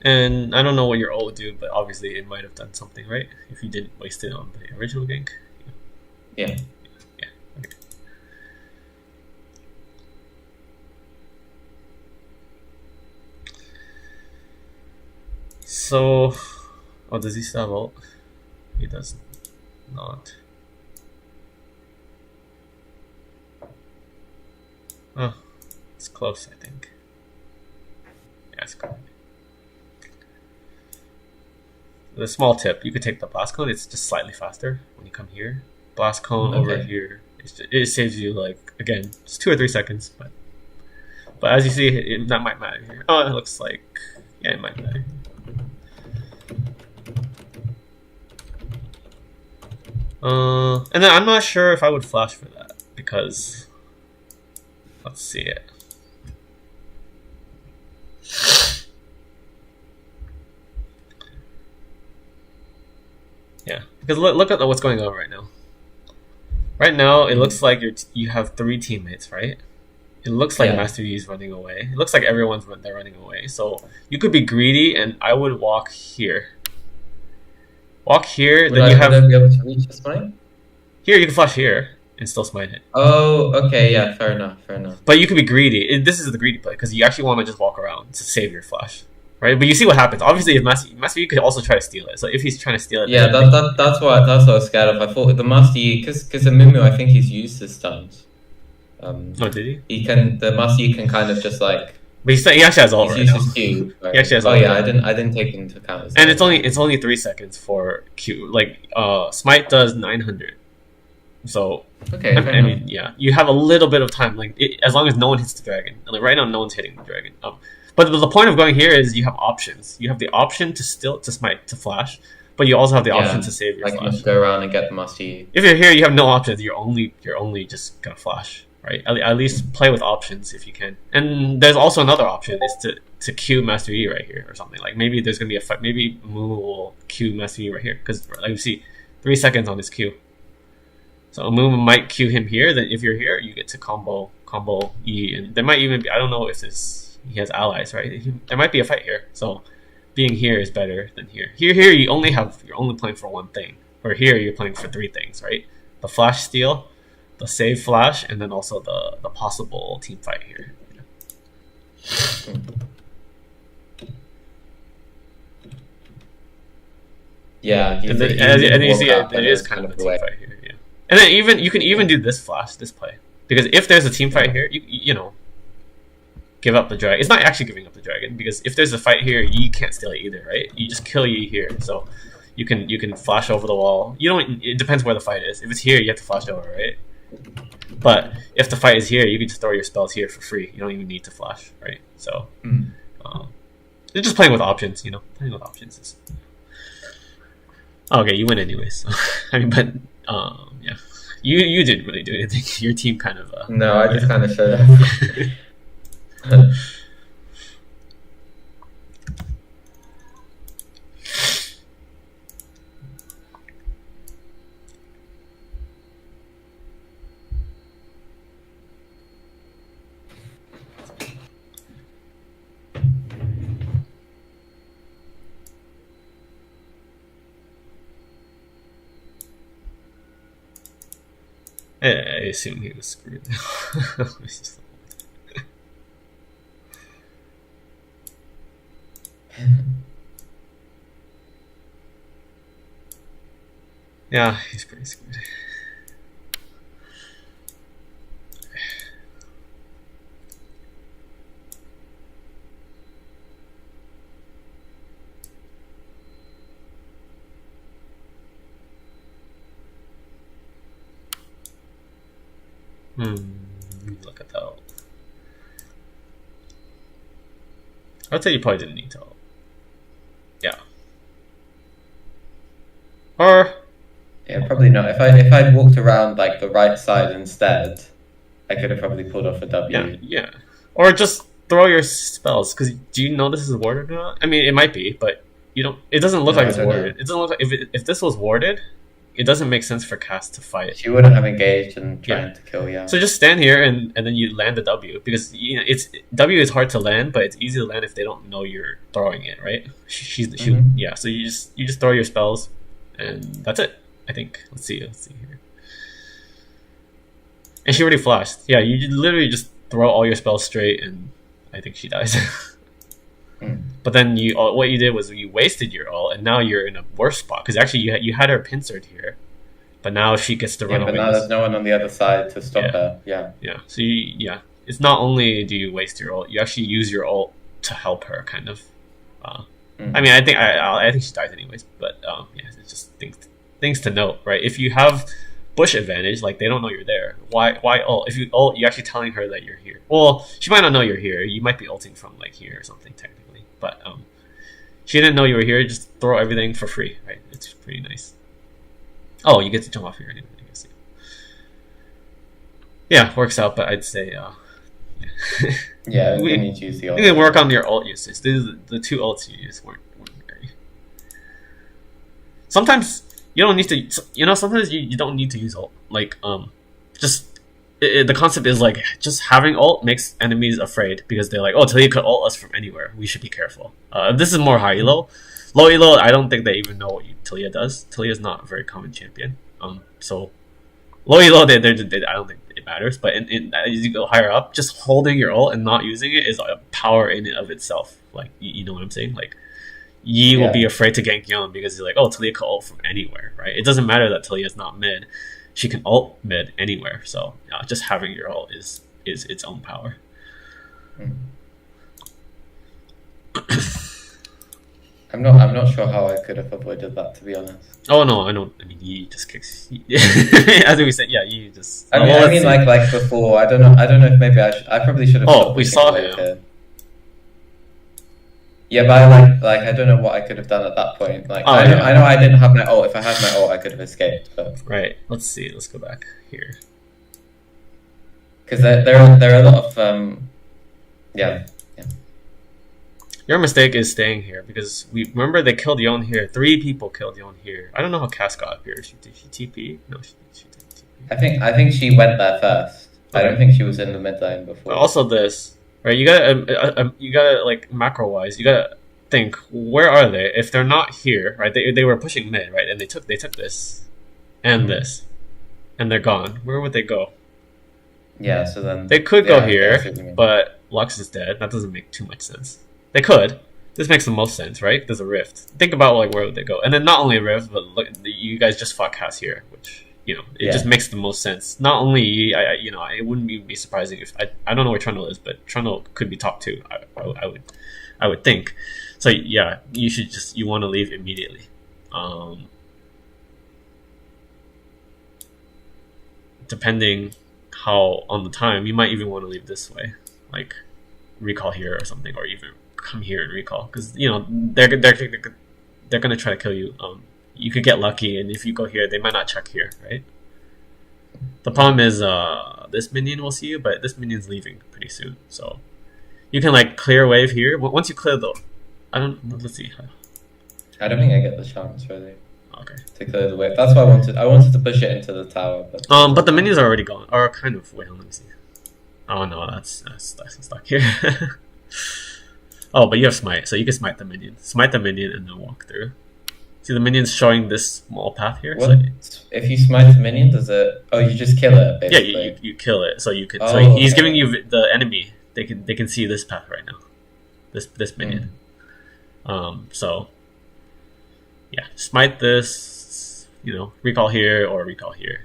And I don't know what your ult would do, but obviously it might have done something, right? If you didn't waste it on the original gank. Yeah. Yeah. Okay. So, oh, does he still have ult? He does not. Oh, it's close, I think. Yeah, it's close. The small tip, you could take the blast cone. It's just slightly faster when you come here. Blast cone over here, it saves you like again, just 2 or 3 seconds. But as you see, that might matter here. Oh, it looks like yeah, it might matter. And then I'm not sure if I would flash for that because let's see it. Yeah, because look at what's going on right now. Right now, it looks like you have 3 teammates, right? It looks like Master Yi is running away. It looks like they're running away. So you could be greedy, and I would walk here. Walk here, Would then you have. Would I be able to reach the smite? Here, you can flash here and still smite it. Oh, okay, yeah, fair enough. But you could be greedy. This is the greedy play because you actually want to just walk around to save your flash, right? But you see what happens. Obviously, if Master Yi could also try to steal it. So if he's trying to steal it, Yeah, that's what I was scared of. I thought the Master Yi, because the Mumu, I think he's used his stuns. Oh, did he? The Master Yi can kind of just like. But he actually has ult right now. Q, right? He actually has ult. ult. Yeah, I didn't take into account. And it's only 3 seconds for Q. Like smite does 900. So okay, I mean, yeah, you have a little bit of time. Like as long as no one hits the dragon. Like right now, no one's hitting the dragon. But the point of going here is you have options. You have the option to smite to flash, but you also have the option to save your flash. Like go around and get the Master Yi. If you're here, you have no options. You're only just gonna flash, right? At least play with options if you can. And there's also another option is to Q Master Yi right here or something. Like maybe there's gonna be a fight. Maybe Moo will Q Master Yi right here because like you see, 3 seconds on his Q. So Moo might Q him here. Then if you're here, you get to combo E, and there might even be, I don't know if he has allies, right? There might be a fight here. So being here is better than here. Here you're only playing for one thing. Or here you're playing for 3 things, right? The flash steal, the save flash, and then also the possible team fight here. Yeah, and you see it is kind of a team fight here. Yeah, and then you can even do this play because if there's a team fight here, you know, give up the dragon. It's not actually giving up the dragon because if there's a fight here, you can't steal it either, right? You just kill Yi here, so you can flash over the wall. You don't. It depends where the fight is. If it's here, you have to flash over, right? But if the fight is here, you can just throw your spells here for free. You don't even need to flash, right? So, they're just playing with options, you know. Playing with options is. Okay, you win anyways. So. I mean, but yeah, you didn't really do anything. Your team kind of. No, I just kind of showed up. I assume he was screwed. Yeah, he's pretty screwed. Look at that. I'd say you probably didn't need to. Yeah. Or yeah, probably not. If I'd walked around like the right side instead, I could have probably pulled off a W. Yeah. Or just throw your spells, because do you know this is warded or not? I mean, it might be, but you don't. It doesn't look No, like I it's don't know. warded. It doesn't look like if this was warded, it doesn't make sense for Cass to fight. She wouldn't have engaged and trying to kill, yeah. So just stand here and then you land the W, because it's W is hard to land, but it's easy to land if they don't know you're throwing it, right? Yeah. So you just throw your spells, and that's it. I think. Let's see here. And she already flashed. Yeah, you literally just throw all your spells straight, and I think she dies. But then what you did was you wasted your ult, and now you're in a worse spot, because actually you had her pincered here, but now she gets to run away. But now there's no one on the other side to stop her. Yeah. Yeah. So it's not only do you waste your ult, you actually use your ult to help her, kind of. I mean, I think she dies anyways, but yeah, it's just things to note, right? If you have bush advantage, like they don't know you're there. Why ult? If you ult, you're actually telling her that you're here. Well, she might not know you're here. You might be ulting from like here or something technically. But she didn't know you were here. Just throw everything for free, right? It's pretty nice. Oh, you get to jump off here anyway, I guess. Yeah, works out. But I'd say, yeah, we need to use the ult. You can work on your ult usage. The two ults you use weren't very. Sometimes you don't need to. Sometimes you don't need to use ult. Like just. The concept is like just having ult makes enemies afraid, because they're like, oh, Taliyah could ult us from anywhere. We should be careful. This is more high elo. Low elo, I don't think they even know what Taliyah does. Taliyah is not a very common champion. So low elo, I don't think it matters. But as you go higher up, just holding your ult and not using it is a power in and of itself. Like you know what I'm saying? Like Yi will be afraid to gank Yon because he's like, oh, Taliyah could ult from anywhere, right? It doesn't matter that Taliyah is not mid. She can ult mid anywhere, so just having your ult is its own power. I'm not sure how I could have avoided that, to be honest. Oh no, I don't. I mean, Yi just kicks. As we said, yeah, Yi just. I mean, like before. I don't know if maybe I probably should have. Oh, we saw him. Yeah, but I don't know what I could have done at that point. Like I know I didn't have my ult. If I had my ult, I could have escaped. But right, let's see. Let's go back here. Because there are a lot of yeah. Your mistake is staying here, because we remember they killed Yon here. 3 people killed Yon here. I don't know how Cass got up here. Did she TP? No, she didn't TP. I think she went there first. Okay. I don't think she was in the mid lane before. But also this. Right, you gotta like macro wise, you gotta think, where are they? If they're not here, right? They were pushing mid, right? And they took this and this, and they're gone. Where would they go? Yeah, so then they could go here, but Lux is dead. That doesn't make too much sense. They could. This makes the most sense, right? There's a rift. Think about like where would they go, and then not only a rift, but look, you guys just fought Cass here, which. It just makes the most sense. Not only, it wouldn't even be surprising if I don't know where Trundle is, but Trundle could be top 2. I would think. So yeah, you want to leave immediately. Depending how on the time, you might even want to leave this way, like recall here or something, or even come here and recall, because they're gonna try to kill you. You could get lucky, and if you go here, they might not check here, right? The problem is this minion will see you, but this minion's leaving pretty soon, so you can like clear a wave here. Once you clear though, let's see. I don't think I get the chance really. Okay. To clear the wave. That's what I wanted. I wanted to push it into the tower, but the minions are already gone, or kind of. Wait, let me see. Oh no, that's stuck here. Oh, but you have smite, so you can smite the minion, and then walk through. See the minions showing this small path here. What? So, if you smite the minion, does it? Oh, you just kill it. Basically. Yeah, you kill it. So you could. So he's giving you the enemy. They can see this path right now. This minion. So yeah, smite this. Recall here or recall here.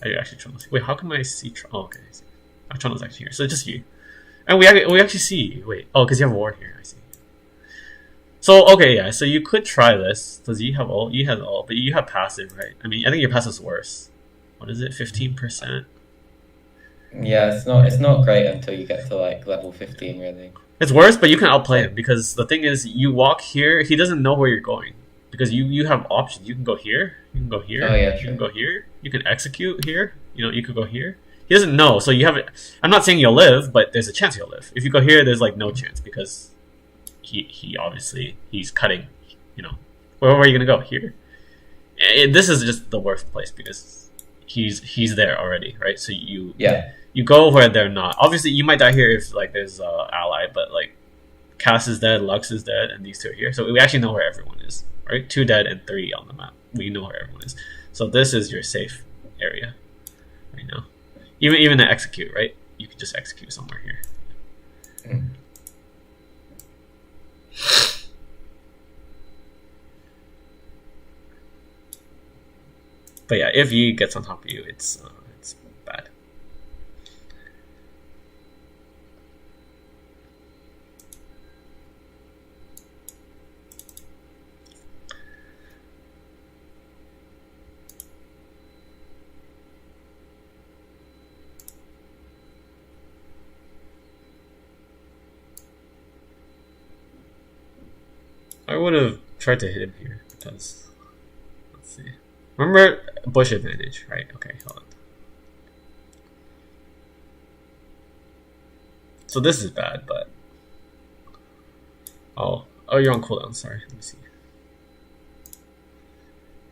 I actually Trundle. Wait, how come I see? Oh, okay. I see. Trundle's actually here. So just you, and we actually see you. Wait. Oh, because you have ward here. I see. So, okay, yeah, so you could try this. Does you have ult? You have ult, but you have passive, right? I mean, I think your passive's worse. What is it, 15%? Yeah, it's not great until you get to, like, level 15, really. It's worse, but you can outplay him, because the thing is, you walk here, he doesn't know where you're going. Because you have options. You can go here, you can go here, oh, yeah, you can go here, you can execute here, you could go here. He doesn't know, so you have. I'm not saying you'll live, but there's a chance you'll live. If you go here, there's like no chance because he obviously he's cutting. You know, where are you gonna go here? This is just the worst place because he's there already, right? So you go where they're not. Obviously, you might die here if like there's ally, but like Cass is dead, Lux is dead, and these two are here. So we actually know where everyone is, right? 2 dead and 3 on the map. We know where everyone is. So this is your safe area right now. Even to execute, right? You could just execute somewhere here. Mm. But yeah, if Yi gets on top of you, it's bad. I would have tried to hit him here because let's see. Remember bush advantage, right? Okay, hold on. So this is bad, but oh, you're on cooldown. Sorry, let me see.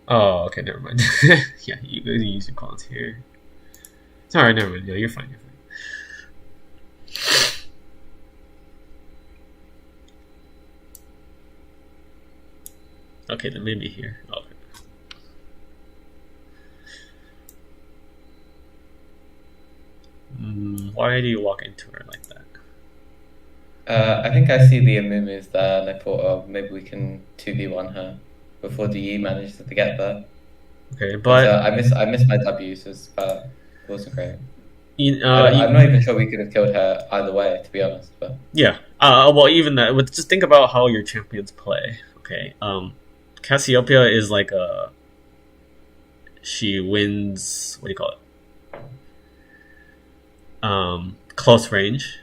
Oh, okay, never mind. Yeah, you use your cooldowns here. It's alright, never mind. Yeah, you're fine. You're fine. Okay, then maybe here. Okay. Why do you walk into her like that? I think I see the Amumu's there, and I thought, oh, maybe we can 2v1 her before the Yi manages to get there. Okay, But but I missed my W's, it wasn't great. you, I'm not even sure we could have killed her either way, to be honest. But yeah. Well, even that. Just think about how your champions play. Okay. Cassiopeia is like a. She wins. What do you call it? Close range.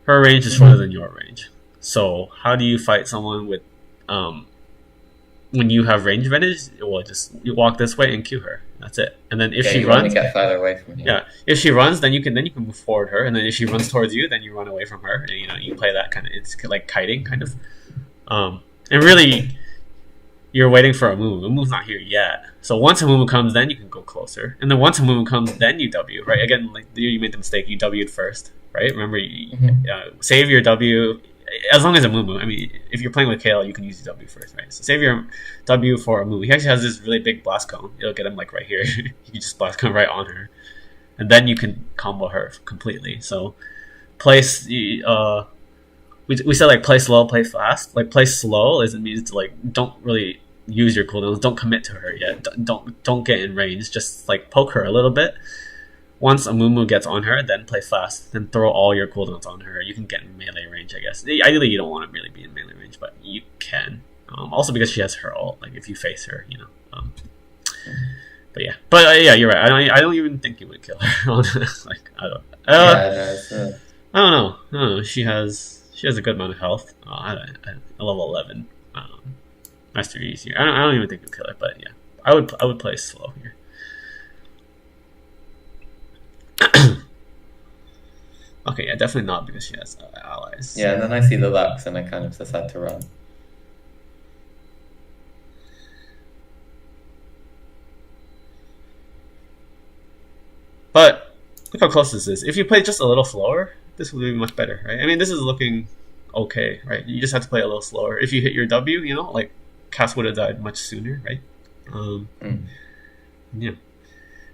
Her range is shorter than your range. So how do you fight someone with, when you have range advantage? Well, just you walk this way and Q her. That's it. And then if she want to runs, get farther away from you. yeah. If she runs, then you can move forward her, and then if she runs towards you, then you run away from her, and you play that kind of. It's like kiting, kind of. And really, you're waiting for a move. A move's not here yet. So once a move comes, then you can go closer, and then once a move comes, then you W. Right again, like you made the mistake. You W'd first, right? Remember, save your W. As long as a Mumu. I mean, if you're playing with Kale, you can use your W first, right? So save your W for a Mumu. He actually has this really big blast cone. It'll get him like right here. You can just blast cone right on her, and then you can combo her completely. So place we said like play slow, play fast. Like play slow is it means to like don't really use your cooldowns. Don't commit to her yet. Don't get in range. Just like poke her a little bit. Once a Mumu gets on her, then play fast. Then throw all your cooldowns on her. You can get in melee range, I guess. Ideally, you don't want to really be in melee range, but you can. Also because she has her ult. Like if you face her, But yeah, yeah, you're right. I don't even think you would kill her. Like I don't. I don't know. She has a good amount of health. I level 11. That's too easy. I don't even think you'll kill her, but yeah, I would play slow here. Okay, yeah, definitely not because she has allies. Yeah, and then I see the Lux and I kind of decide to run. But look how close this is. If you play just a little slower, this would be much better, right? I mean, this is looking okay, right? You just have to play a little slower. If you hit your W, like Cass would have died much sooner, right? Yeah.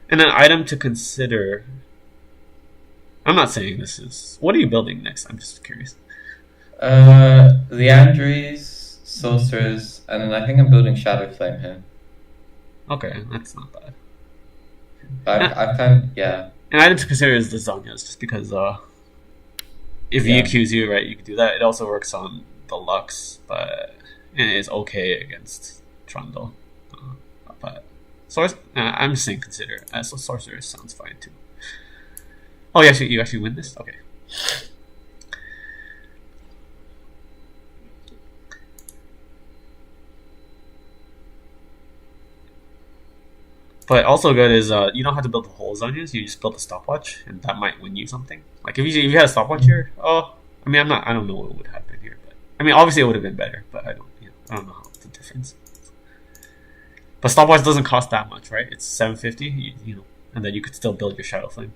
And an item to consider. I'm not saying this is. What are you building next? I'm just curious. Leandries, Sorcerers, and then I think I'm building Shadow Flame here. Okay, that's not bad. I've kind of, yeah. An item to consider is the Zonias, just because if he accuse you, right, you can do that. It also works on the Lux, but it is okay against Trundle. But I'm just saying consider. So Sorcerer sounds fine too. Oh, you actually win this? Okay. But also good is you don't have to build the whole onions. You just build a stopwatch, and that might win you something. Like if you had a stopwatch here, oh, I mean I don't know what would happen here, but I mean obviously it would have been better, but I don't know how the difference. But stopwatch doesn't cost that much, right? It's 750, and then you could still build your shadow flame.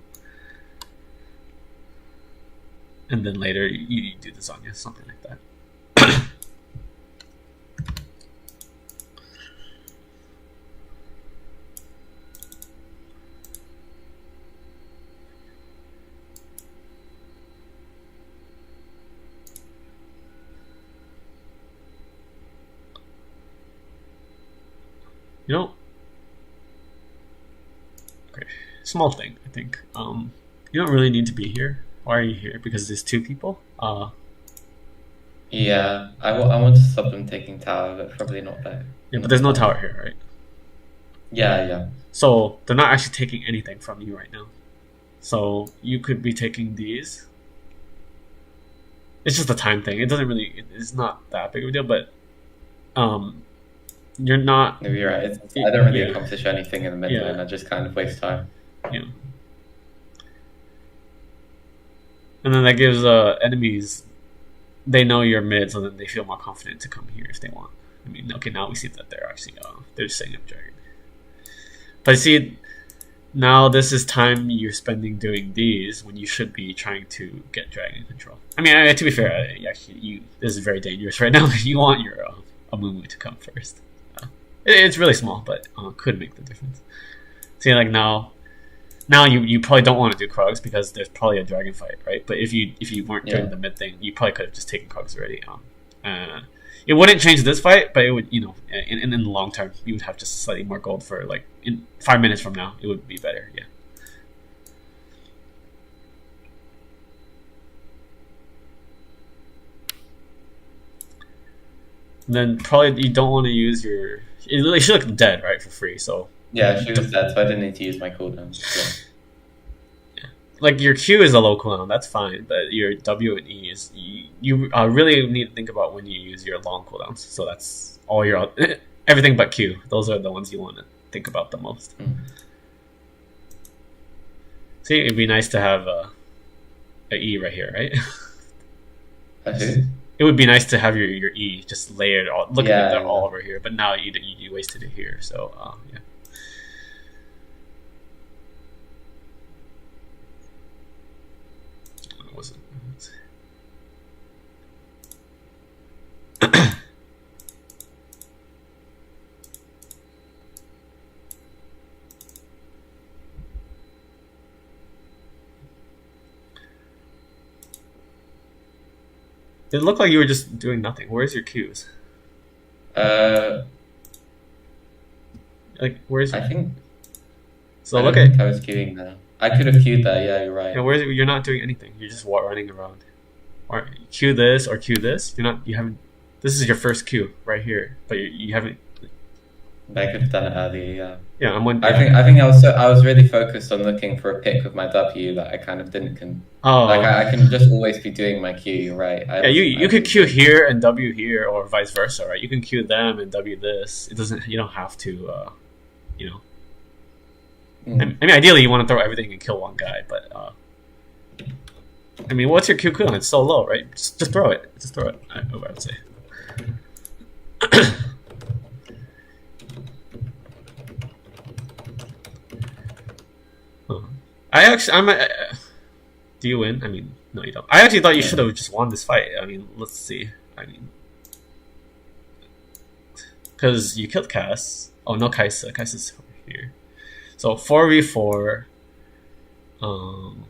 And then later you do the Zanya, something like that. Okay, small thing, I think. You don't really need to be here. Why are you here? Because there's two people? Yeah, I want to stop them taking tower, but probably not there. Yeah, but there's no tower here, right? Yeah. So they're not actually taking anything from you right now. So you could be taking these. It's just a time thing. It's not that big of a deal, but you're not. Maybe you're right. I don't really accomplish anything in the mid lane. I just kind of waste time. Yeah. And then that gives enemies, they know you're mid, so then they feel more confident to come here if they want. I mean, okay, now we see that they're actually they're just setting up dragon. But see, now this is time you're spending doing these when you should be trying to get dragon control. I mean, to be fair, actually, this is very dangerous right now. You want your Amumu to come first. It's really small, but could make the difference. See, like now you probably don't want to do Krugs because there's probably a dragon fight, right? But if you weren't doing the mid thing, you probably could have just taken Krugs already. It wouldn't change this fight, but it would, in the long term, you would have just slightly more gold for like in 5 minutes from now, it would be better. Yeah. And then probably you don't want to use your. It should look dead, right, for free. So yeah, she was dead, so I didn't need to use my cooldown. Yeah. Like your Q is a low cooldown, that's fine, but your W and E is you really need to think about when you use your long cooldowns. So that's all your everything but Q. Those are the ones you want to think about the most. See, it'd be nice to have a E right here, right? It would be nice to have your E just layered. Look at that all over here, but now you wasted it here. So yeah. It looked like you were just doing nothing. Where's your Qs? Like where's? I think. So I was queuing there. I could have queued there. Yeah, you're right. Yeah, you're not doing anything. You're just running around. Or queue this or queue this. You haven't. This is your first queue right here, but you haven't. I could have done it earlier. Yeah. Yeah, I think I was really focused on looking for a pick with my W that I kind of didn't. I can just always be doing my Q. You're right. You could Q here and W here, or vice versa, right? You can Q them and W this. It doesn't. You don't have to. I mean, ideally, you want to throw everything and kill one guy, but I mean, what's your Q cooldown? It's so low, right? Just throw it. Just throw it. I would say. Do you win? I mean, no, you don't. I actually thought you should have just won this fight. I mean, let's see. I mean, because you killed Cass. Oh no, Kaisa. Kaisa's over here. So 4v4. Hold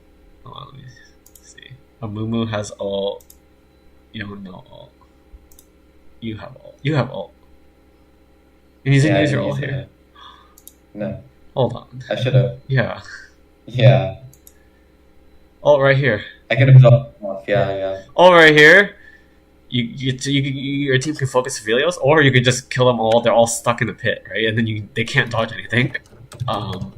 on, let me see. Amumu has ult. You don't know ult. You have ult. You have ult. And he's gonna use your ult here. No. Hold on. I should have. Yeah. Yeah. Ult right here. I could have blocked off. Yeah. Ult right here. Your team can focus Velios, or you could just kill them all. They're all stuck in the pit, right? And then they can't dodge anything. And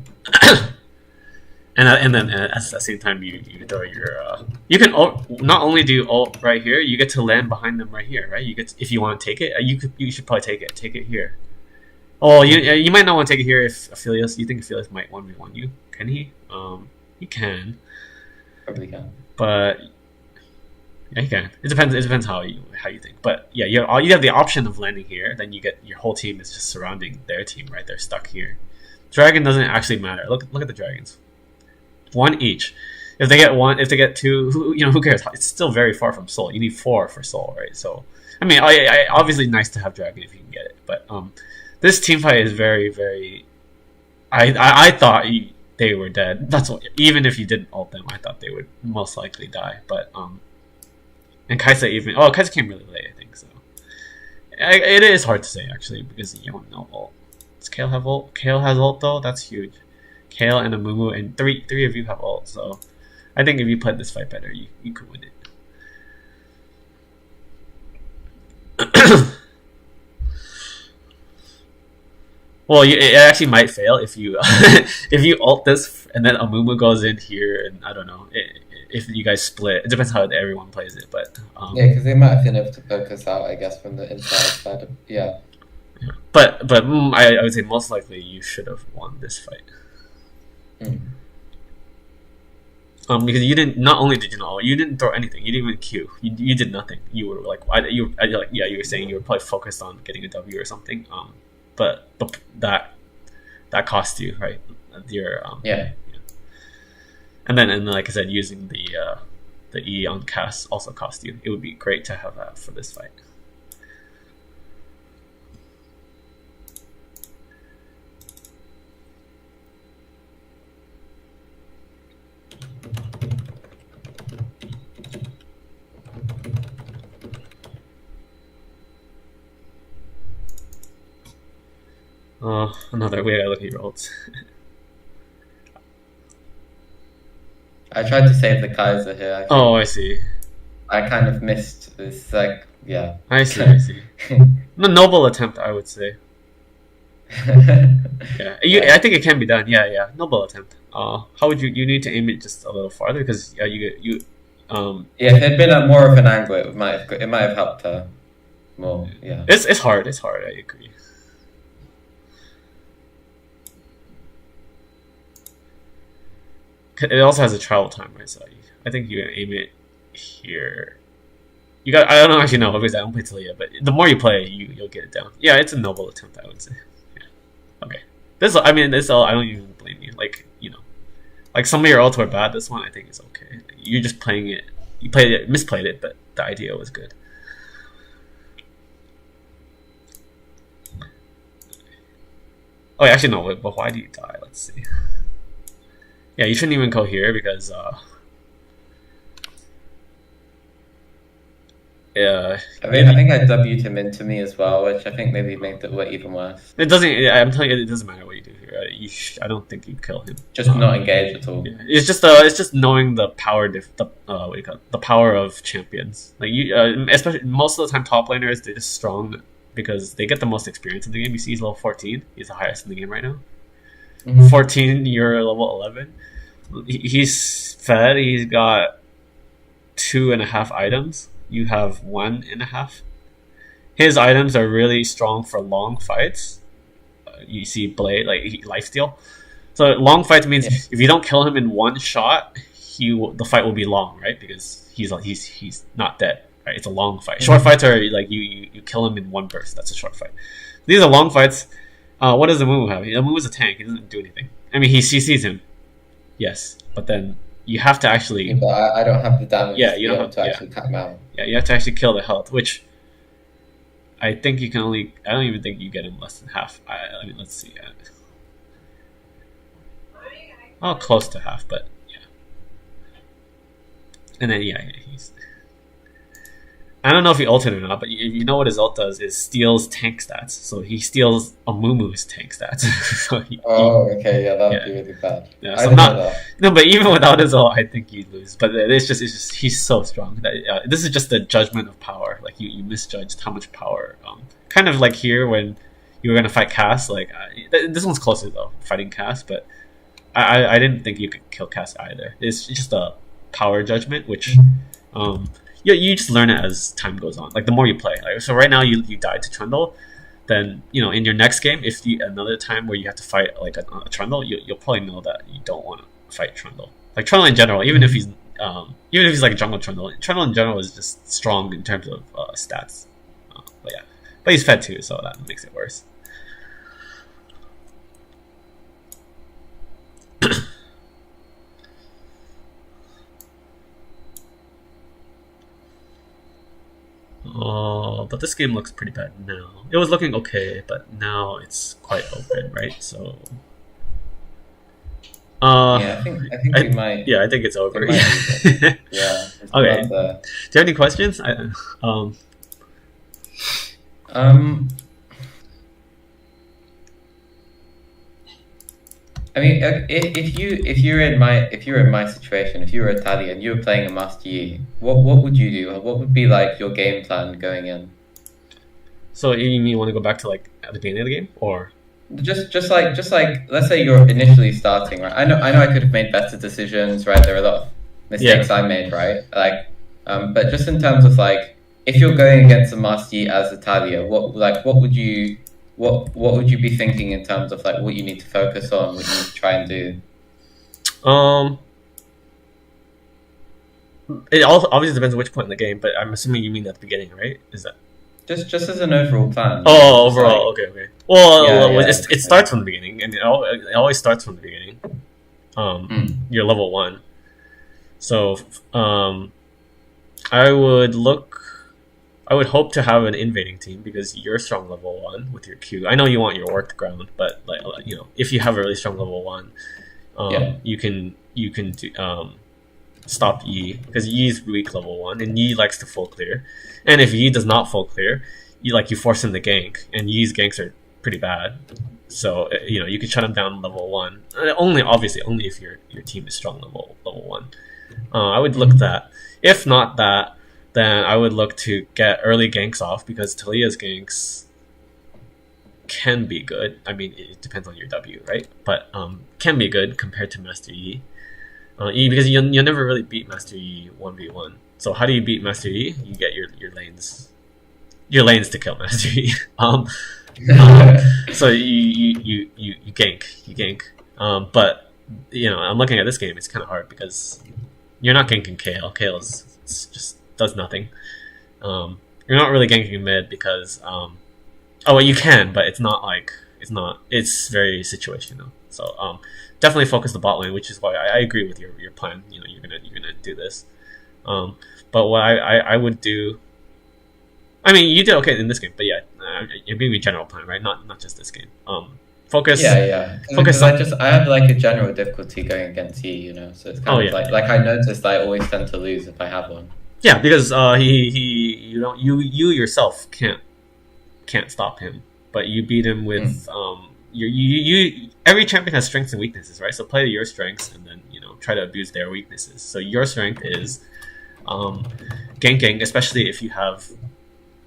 then at the same time you throw your you can not only do ult right here, you get to land behind them right here, right? You get if you want to take it, you should probably take it here, Oh, you might not want to take it here if Aphelios. You think Aphelios might 1v1 you? Can he? He can, Probably can. but yeah, he can. It depends. It depends how you think. But yeah, you have the option of landing here. Then you get your whole team is just surrounding their team, right? They're stuck here. Dragon doesn't actually matter. Look at the dragons. One each. If they get one, if they get two, who cares? It's still very far from soul. You need 4 for soul, right? So, I mean, I obviously nice to have dragon if you can get it, but this team fight is very, very. I thought they were dead. That's what, even if you didn't ult them, I thought they would most likely die. But and Kaisa Kaisa came really late, I think so. It is hard to say actually because you don't know ult. Does Kale have ult? Kale has ult though. That's huge. Kale and Amumu and three of you have ult, so I think if you played this fight better, you could win it. Well, it actually might fail if you if you ult this and then Amumu goes in here, and I don't know if you guys split. It depends how everyone plays it, but yeah, because they might have been able to focus out, I guess, from the inside side. Yeah. But I would say most likely you should have won this fight. Because you didn't. Not only did you not, you didn't throw anything. You didn't even Q. You did nothing. You were like, you were saying you were probably focused on getting a W or something. But that cost you, right? Your yeah. And then like I said, using the E on cast also cost you. It would be great to have that for this fight. Another way I look at your ults. I tried to save the Kaiser here. I see. I kind of missed this, like, yeah. I see. A noble attempt, I would say. Yeah, I think it can be done. Yeah, noble attempt. How would you need to aim it just a little farther because yeah, if it had been at more of an angle, it might have helped her more. Yeah, it's hard. I agree. It also has a travel time, right? So I think you can aim it here. I don't actually know because I don't play Taliyah, but the more you play, you'll get it down. Yeah, it's a noble attempt, I would say. Yeah. Okay. This I don't even blame you. Like some of your ults were bad. This one I think is okay. You're just playing it. You misplayed it, but the idea was good. Oh, actually no. But why do you die? Let's see. Yeah, you shouldn't even go here because yeah. I think I W'd him into me as well, which I think maybe made it even worse. It doesn't. I'm telling you, it doesn't matter what you do here. I don't think you kill him. Just not engage at all. Yeah. It's just knowing the power the power of champions. Like especially most of the time, top laners they're just strong because they get the most experience in the game. You see, he's level 14. He's the highest in the game right now. 14, you're level 11. He's fed. He's got 2.5 items. You have 1.5. His items are really strong for long fights. You see Blade, like lifesteal. So long fights means if you don't kill him in one shot, the fight will be long, right? Because he's not dead, right? It's a long fight. Short fights are like you kill him in one burst. That's a short fight. These are long fights. What does the Amumu have? The Amumu is a tank. He doesn't do anything. I mean, he sees him. Yes, but then you have to actually. Yeah, but I don't have the damage. Yeah, you don't have to actually cut him out. Yeah, you have to actually kill the health, which I think you can only. I don't even think you get him less than half. I mean, let's see. Oh, close to half, but yeah. And then he's. I don't know if he ulted or not, but you know what his ult does is steals tank stats. So he steals Amumu's tank stats. Okay, yeah, that would be really bad. Yeah, so no, but even without his ult, I think you'd lose. But it's just he's so strong. This is just a judgment of power. Like you misjudged how much power. Kind of like here when you were gonna fight Cass. Like this one's closer though, fighting Cass. But I didn't think you could kill Cass either. It's just a power judgment, which. You just learn it as time goes on. Like the more you play. Like, so right now you died to Trundle, then in your next game, if you another time where you have to fight like a Trundle, you'll probably know that you don't want to fight Trundle. Like Trundle in general, even if he's like a jungle Trundle in general is just strong in terms of stats. But yeah, but he's fed too, so that makes it worse. Oh, but this game looks pretty bad now. It was looking okay, but now it's quite open, right? So, I think we might. Yeah, I think it's over. Yeah. Okay. Do you have any questions? I mean, if you were in my situation, if you were a Taliyah and you were playing a Master Yi, what would you do? What would be like your game plan going in? So you mean want to go back to like at the beginning of the game, or just like let's say you're initially starting, right? I know I could have made better decisions, right? There are a lot of mistakes I made, right? Like, but just in terms of like, if you're going against a Master Yi as a Taliyah, what would you be thinking in terms of like what you need to focus on, what you need to try and do? It also obviously depends on which point in the game, but I'm assuming you mean at the beginning, right? Is that just as an overall plan? Oh, overall, like, okay. Well, it starts from the beginning, and it always starts from the beginning. You're level 1, so I would hope to have an invading team because you're strong level 1 with your Q. I know you want your worked ground, but like if you have a really strong level 1, you can stop Yi because Yi's weak level 1 and Yi likes to full clear. And if Yi does not full clear, you force him to gank, and Yi's ganks are pretty bad. So you can shut him down level 1. Only if your team is strong level 1. I would look at that. If not that, then I would look to get early ganks off because Taliyah's ganks can be good. I mean, it depends on your W, right? But can be good compared to Master Yi. Because you'll never really beat Master Yi 1v1. So how do you beat Master Yi? You get your lanes to kill Master Yi. So you gank. But I'm looking at this game. It's kind of hard because you're not ganking Kale. Kale just does nothing. You're not really ganking mid because you can, but it's very situational. So definitely focus the bot lane, which is why I agree with your plan. You're gonna do this. But what I would do, I mean, you did okay in this game, but it'd be a general plan, right? Not just this game. Focus. Yeah. Focus. I have like a general difficulty going against Yi, so it's kind of like I noticed I always tend to lose if I have one. Yeah, because you yourself can't stop him, but you beat him with you every champion has strengths and weaknesses, right? So play to your strengths and then try to abuse their weaknesses. So your strength is ganking, especially if you have.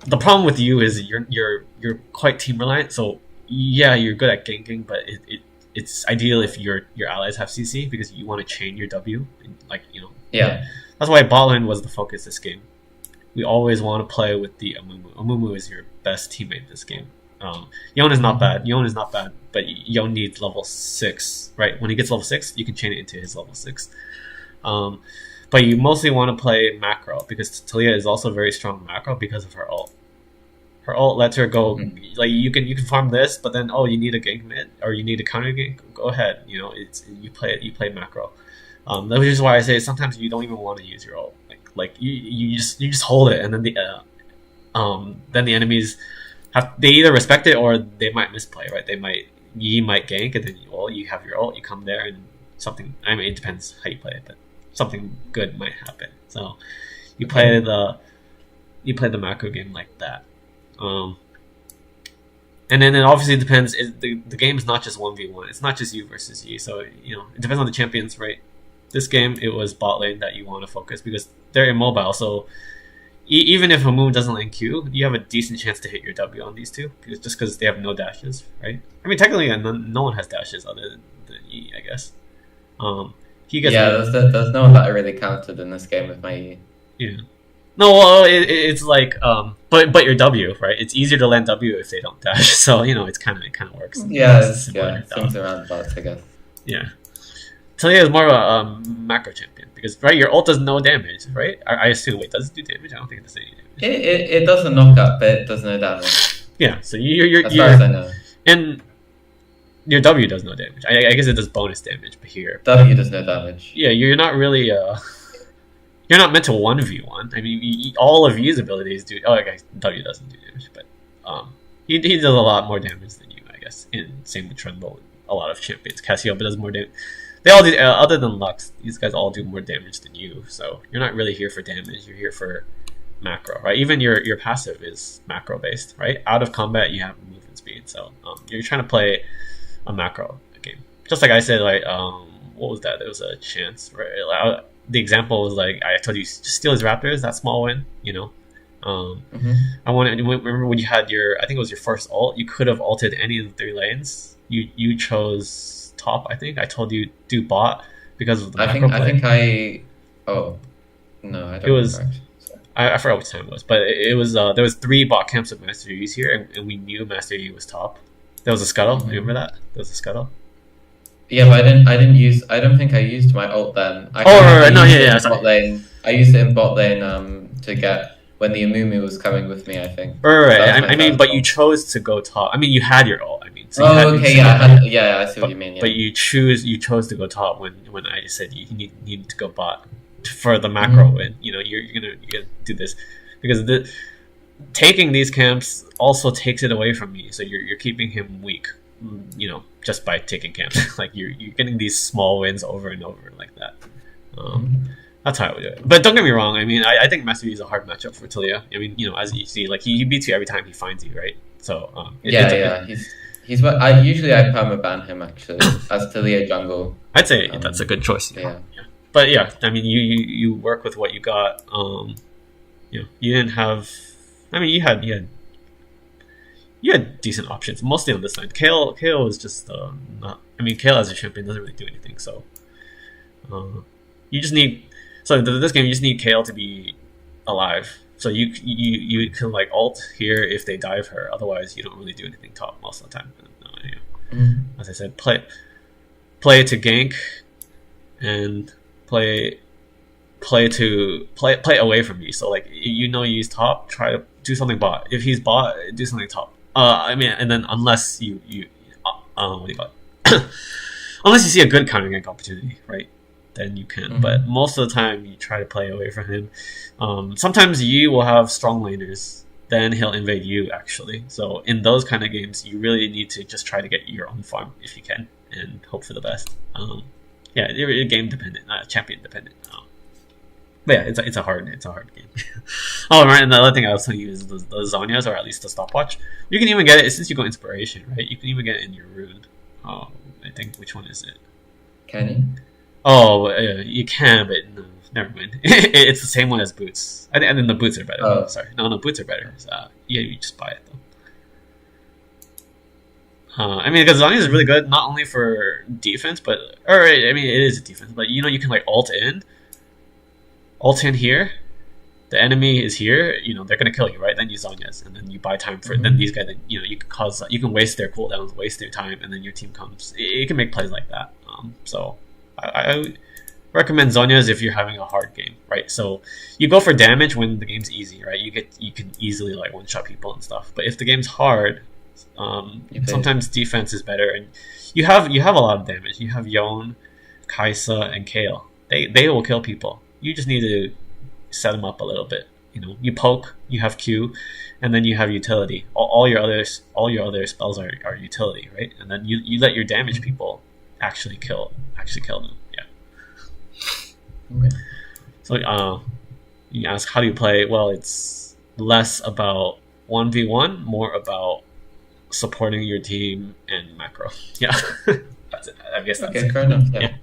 The problem with you is you're quite team reliant. So you're good at ganking, but it's ideal if your allies have CC because you want to chain your W, Yeah. That's why bot lane was the focus this game. We always want to play with the Amumu. Amumu is your best teammate this game. Yon is not bad. But Yon needs level 6, right? When he gets level 6, you can chain it into his level 6. But you mostly want to play macro because Taliyah is also very strong macro because of her ult. Her ult lets her go like you can farm this, but then you need a gank mid or you need a counter gank. Go ahead, you play macro. Which is why I say sometimes you don't even want to use your ult. Like you just hold it, and then the enemies they either respect it or they might misplay, right? Yi might gank, and then you have your ult, you come there, and something. I mean, it depends how you play it, but something good might happen. So you play the macro game like that. And then it obviously depends. The game is not just 1v1. It's not just you versus Yi. So it depends on the champions, right? This game it was bot lane that you want to focus because they're immobile. So even if a move doesn't lane Q, you have a decent chance to hit your W on these two because they have no dashes, right? I mean, technically, no one has dashes other than Yi, I guess. There's no one that I really counted in this game with my Yi. Yeah. No, well, it's like but your W, right? It's easier to land W if they don't dash. So it kind of works. Yeah, It's similar. swings around about, I guess. Yeah. Taliyah is more of a macro champion because right, your ult does no damage, right? I assume. Wait, does it do damage? I don't think it does any damage. It does a knockup, but it does no damage. Yeah, so As far as I know. and your W does no damage. I guess it does bonus damage, but here W does no damage. yeah, you're not really you're not meant to 1v1. I mean, all of U's abilities do. Oh, okay, W doesn't do damage, but he does a lot more damage than you, I guess. And same with Trundle. A lot of champions. Cassiopeia does more damage. They all do, other than Lux. These guys all do more damage than you. So you're not really here for damage. You're here for macro, right? Even your passive is macro based, right? Out of combat, you have movement speed. So you're trying to play a macro game. Just like I said, like what was that? There was a chance, right? The example was like I told you, just steal his raptors. That small win, I wanted. Remember when you had your? I think it was your first ult. You could have ulted any of the 3 lanes. You chose top. I think I told you do bot because of the macro play. I think I. Oh, no, I don't. It was. I forgot which time it was, but it was. There was 3 bot camps of Master Yi's here, and we knew Master Yi was top. There was a scuttle. Remember that? There was a scuttle. Yeah, but I didn't use. I don't think I used my ult then. Right. No, yeah. Bot lane. I used it in bot lane to get when the Amumu was coming with me. I think. Right. I mean, but you chose to go top. I mean, you had your ult. I mean. So okay. Yeah. I see what you mean. Yeah. But you chose to go top when I said you need to go bot for the macro win. You're gonna do this because taking these camps also takes it away from me. So you're keeping him weak. Just by taking camps, like you're getting these small wins over and over like that. That's how I would do it. But don't get me wrong. I mean, I think Master Yi is a hard matchup for Taliyah. I mean, as you see, like he beats you every time he finds you, right? So he's what I usually permaban him actually as Taliyah jungle. I'd say that's a good choice. Yeah. But yeah, I mean, you work with what you got. You didn't have. I mean, you had decent options, mostly on this line. Kale was just not. I mean, Kale as a champion doesn't really do anything. So, you just need. So this game, you just need Kale to be alive. So you can like ult here if they dive her. Otherwise, you don't really do anything top most of the time. As I said, play to gank, and play away from you. So like you use top, try to do something bot. If he's bot, do something top. I mean, and then unless you what do you call it? Unless you see a good counter gank opportunity, right? Then you can. But most of the time, you try to play away from him. Sometimes you will have strong laners. Then he'll invade you, actually. So in those kind of games, you really need to just try to get your own farm if you can, and hope for the best. Yeah, you're game dependent, champion dependent. But yeah, it's a hard game. Oh, right, and the other thing I was telling you is the Zhonya's, or at least the stopwatch. You can even get it since you go inspiration, right? You can even get it in your rune. Oh, I think which one is it? Can you? Oh, you can, but no, never mind. It's the same one as boots. And then the boots are better. Oh. Sorry, no, boots are better. Yeah, you just buy it though. I mean, because Zhonya's is really good, not only for defense, but I mean, it is a defense, but you can like ult in here. The enemy is here. They're gonna kill you, right? Then you Zhonya's, and then you buy time for. Then these guys, you can waste their cooldowns, waste their time, and then your team comes. You can make plays like that. So I recommend Zhonya's if you're having a hard game, right? So you go for damage when the game's easy, right? You can easily like one shot people and stuff. But if the game's hard, sometimes defense is better, and you have a lot of damage. You have Yone, Kaisa, and Kale. They will kill people. You just need to set them up a little bit. You poke, you have Q, and then you have utility. All your other spells are utility, right? And then you let your damage people actually kill them. Yeah. Okay. So you ask, how do you play? Well, it's less about 1v1, more about supporting your team and macro. Yeah. That's it. I guess that's okay, it. fair enough. Yeah.